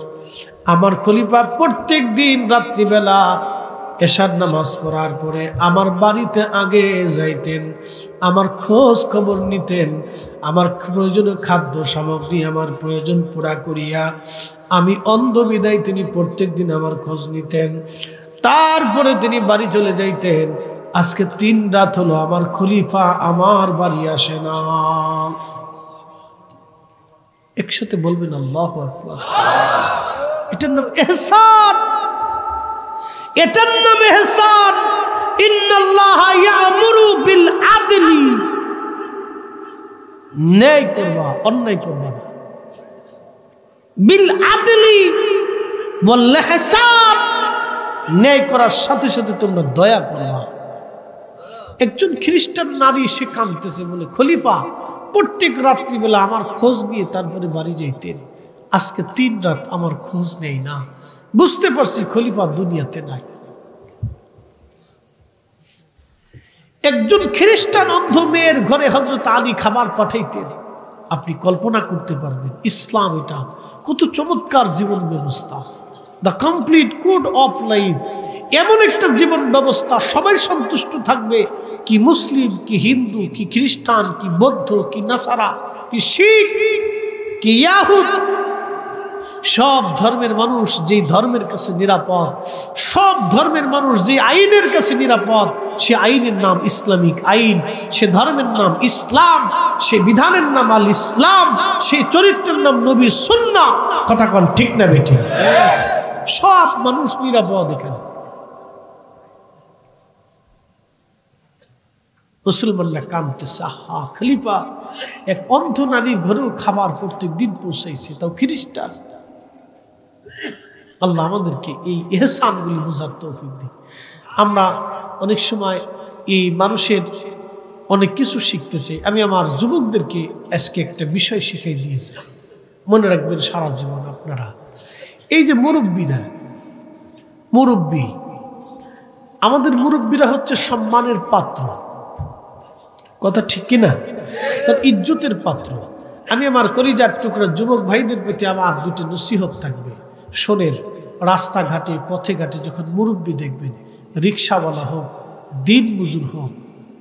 আমার খলিফা প্রত্যেক দিন রাত্রিবেলা এশার নামাজ পড়ার পরে আমার বাড়িতে আগে যাইতেন, আমার খোঁজ খবর নিতেন, আমার প্রয়োজনীয় খাদ্য সামগ্রী আমার প্রয়োজন পুরা করিয়া আমি অন্ধ বিদায় তিনি প্রত্যেক দিন আমার খোঁজ নিতেন। তারপরে তিনি বাড়ি চলে যাইতেন। আজকে 3 রাত হলো আমার খলিফা আমার বাড়ি আসে না। একসাথে বলবেন আল্লাহু আকবার। এটার নাম ইহসান, এটার নাম ইহসান। ইন্নাল্লাহা ইয়ামুরু বিল আদলি, ন্যায় করবা, অন্যায় করবা না। বিল আদলি ওয়াল ইহসান, ন্যায় করার সাথে সাথে তোমরা দয়া করবা। একজন খ্রিস্টান নারী সে কাঁদতেছে বলে খলিফা প্রত্যেক রাত্রিবেলা আমার খোঁজ নিয়ে তারপরে বাড়ি যাইতেন, আজকে 3 রাত আমার খোঁজ নেই না। বুঝতে পারছি খলিফা দুনিয়াতে নাই। একজন খ্রিস্টান অন্ধ মেয়ের ঘরে হযরত আলী খাবার পাঠাইতেন। আপনি কল্পনা করতে পারবেন ইসলাম এটা কত চমৎকার জীবন ব্যবস্থা। The complete code of life, এমন একটা জীবন ব্যবস্থা সবাই সন্তুষ্ট থাকবে, কি মুসলিম, কি হিন্দু, কি খ্রিস্টান, কি বৌদ্ধ, কি নাসারা, কি শিখ, কি ইয়াহুদ, সব ধর্মের মানুষ যেই ধর্মের কাছে নিরাপদ, সব ধর্মের মানুষ যে আইনের কাছে নিরাপদ, সে আইনের নাম ইসলামিক আইন, সে ধর্মের নাম ইসলাম, সে বিধানের নাম আল ইসলাম, সে চরিত্রের নাম নবীর সুন্নাহ। কথা কোন ঠিক না বেঠি? সব মানুষ নিরাপদ এখানে। মুসলমানরা কাঁদতেছে, আহা খলিফা এক অন্ধ নারীর ঘরেও খাবার প্রত্যেক দিন পৌঁছাইছে, তাও খ্রিস্টান। আল্লাহ আমাদেরকে এই ইহসানগুলি বোঝার তৌফিক দিন। আমরা অনেক সময় এই মানুষের অনেক কিছু শিখতে চাই। আমি আমার যুবকদেরকে আজকে একটা বিষয় শিখাই দিয়েছি, মনে রাখবেন সারা জীবন আপনারা। এই যে মুরব্বীরা, মুরব্বী, আমাদের মুরব্বীরা হচ্ছে সম্মানের পাত্র। কথা ঠিক কিনা? তার ইজ্জতের পাত্র। আমি আমার কলিজার টুকরা যুবক ভাইদের প্রতি আমার 2টি নসিহত থাকবে। শোনেন, রাস্তাঘাটে পথে ঘাটে যখন মুরব্বী দেখবেন, রিক্সাওয়ালা হোক, দিন মজুর হোক,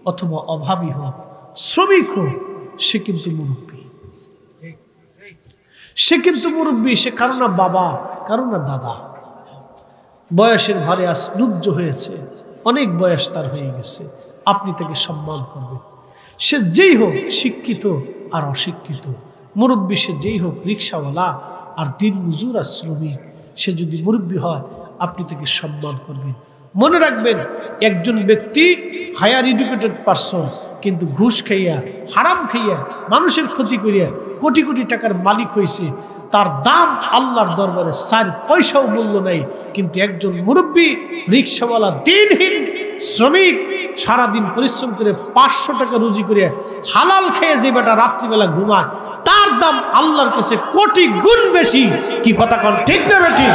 অথবা অভাবী হোক, শ্রমিক হোক, সে কিন্তু মুরব্বী। সে কিন্তু মুরব্বী। সে কারো না বাবা, কারো না দাদা, বয়সের ভারে আশ্চর্য হয়েছে, অনেক বয়স তার হয়ে গেছে। আপনি তাকে সম্মান করবেন। সে যেই হোক, শিক্ষিত আর অশিক্ষিত, মুরব্বী সে যেই হোক, রিক্সাওয়ালা আর দিন মজুর আর শ্রমিক, সে যদি মুরব্বী হয় আপনি তাকে সম্মান করবেন। মনে রাখবেন, একজন ব্যক্তি হায়ার এডুকেটেড পারসন কিন্তু ঘুষ খাইয়া, হারাম খাইয়া, মানুষের ক্ষতি করিয়া কোটি কোটি টাকার মালিক হয়েছে, তার দাম আল্লাহর দরবারে 4 পয়সাও মূল্য নাই। কিন্তু একজন মুরব্বী, রিক্সাওয়ালা, দিনহীন শ্রমিক, সারাদিন পরিশ্রম করে 500 টাকা রুজি করে হালাল খেয়ে যে বেটা রাত্রিবেলা ঘুমায়, তার দাম আল্লাহর কাছে কোটি গুণ বেশি। কি কথা কন ঠিক না বেটি?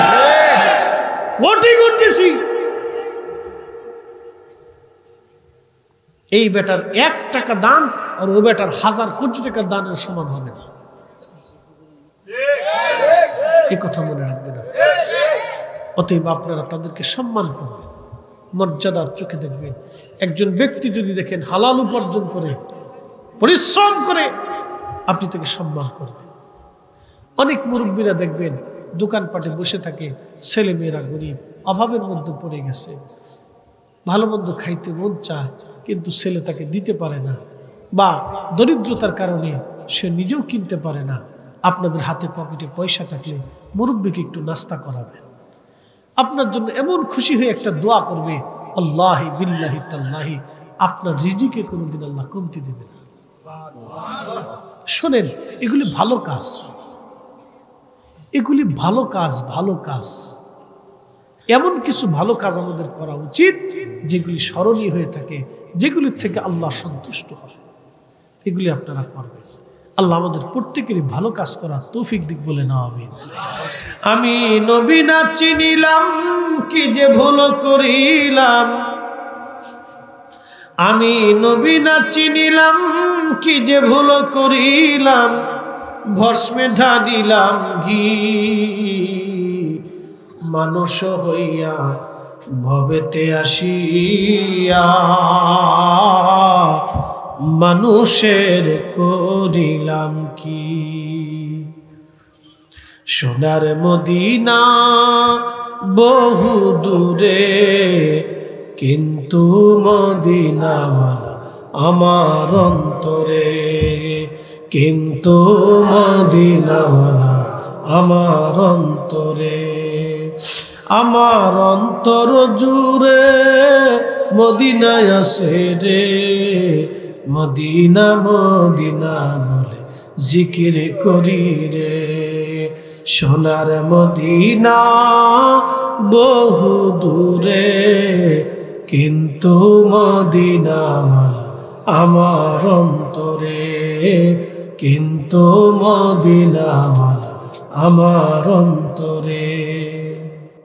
কোটি গুণ বেশি। এই বেটার 1 টাকা দান আর ও বেটার 1000 কোটি টাকা দানের সমান হবে না। এই কথা মনে রাখবেন। অতএব আপনারা তাদেরকে সম্মান করবেন, মর্যাদার চোখে দেখবেন। একজন ব্যক্তি যদি দেখেন হালাল উপার্জন করে, পরিশ্রম করে, আপনি তাকে সম্মান করবেন। অনেক মুরব্বীরা দেখবেন দোকানপাটে বসে থাকে, ছেলে মেয়েরা গরিব, অভাবের মধ্যে পড়ে গেছে, ভালো মন্দ খাইতে মন চায়, কিন্তু ছেলে তাকে দিতে পারে না, বা দরিদ্রতার কারণে সে নিজেও কিনতে পারে না। আপনাদের হাতে পকেটে পয়সা থাকলে মুরব্বীকে একটু নাস্তা করাবেন। আপনার জন্য এমন খুশি হয়ে একটা দোয়া করবে, আল্লাহি বিল্লাহি তাল্লাহি, আপনার রিজিকে কোনোদিন আল্লাহ কমতি দেবে না। শোনেন, এগুলি ভালো কাজ, এগুলি ভালো কাজ, ভালো কাজ। এমন কিছু ভালো কাজ আমাদের করা উচিত যেগুলি স্মরণীয় হয়ে থাকে, যেগুলির থেকে আল্লাহ সন্তুষ্ট হয়, এগুলি আপনারা করবেন। আল্লাহ আমাদের প্রত্যেকেরই ভালো কাজ করার তৌফিক দিক বলে না। আমি নবী না চিনিলাম, কি যে ভুল করিলাম। আমি নবী না চিনিলাম, কি যে ভুল করিলাম। ভস্মে ঢালিলাম ঘি, মানুষ হইয়া ভবেতে আসিয়া মানুষের করিলাম কি। সোনার মদিনা বহু দূরে, কিন্তু মদিনাওয়ালা আমার অন্তরে, কিন্তু মদিনাওয়ালা আমার অন্তরে। আমার অন্তর জুড়ে মদিনায় আসে রে, মদিনা মদিনা বলে জিকির করি রে। সোনার মদিনা বহু দূরে, কিন্তু মদিনাওয়ালা আমার অন্তরে, কিন্তু মদিনাওয়ালা আমার অন্তরে।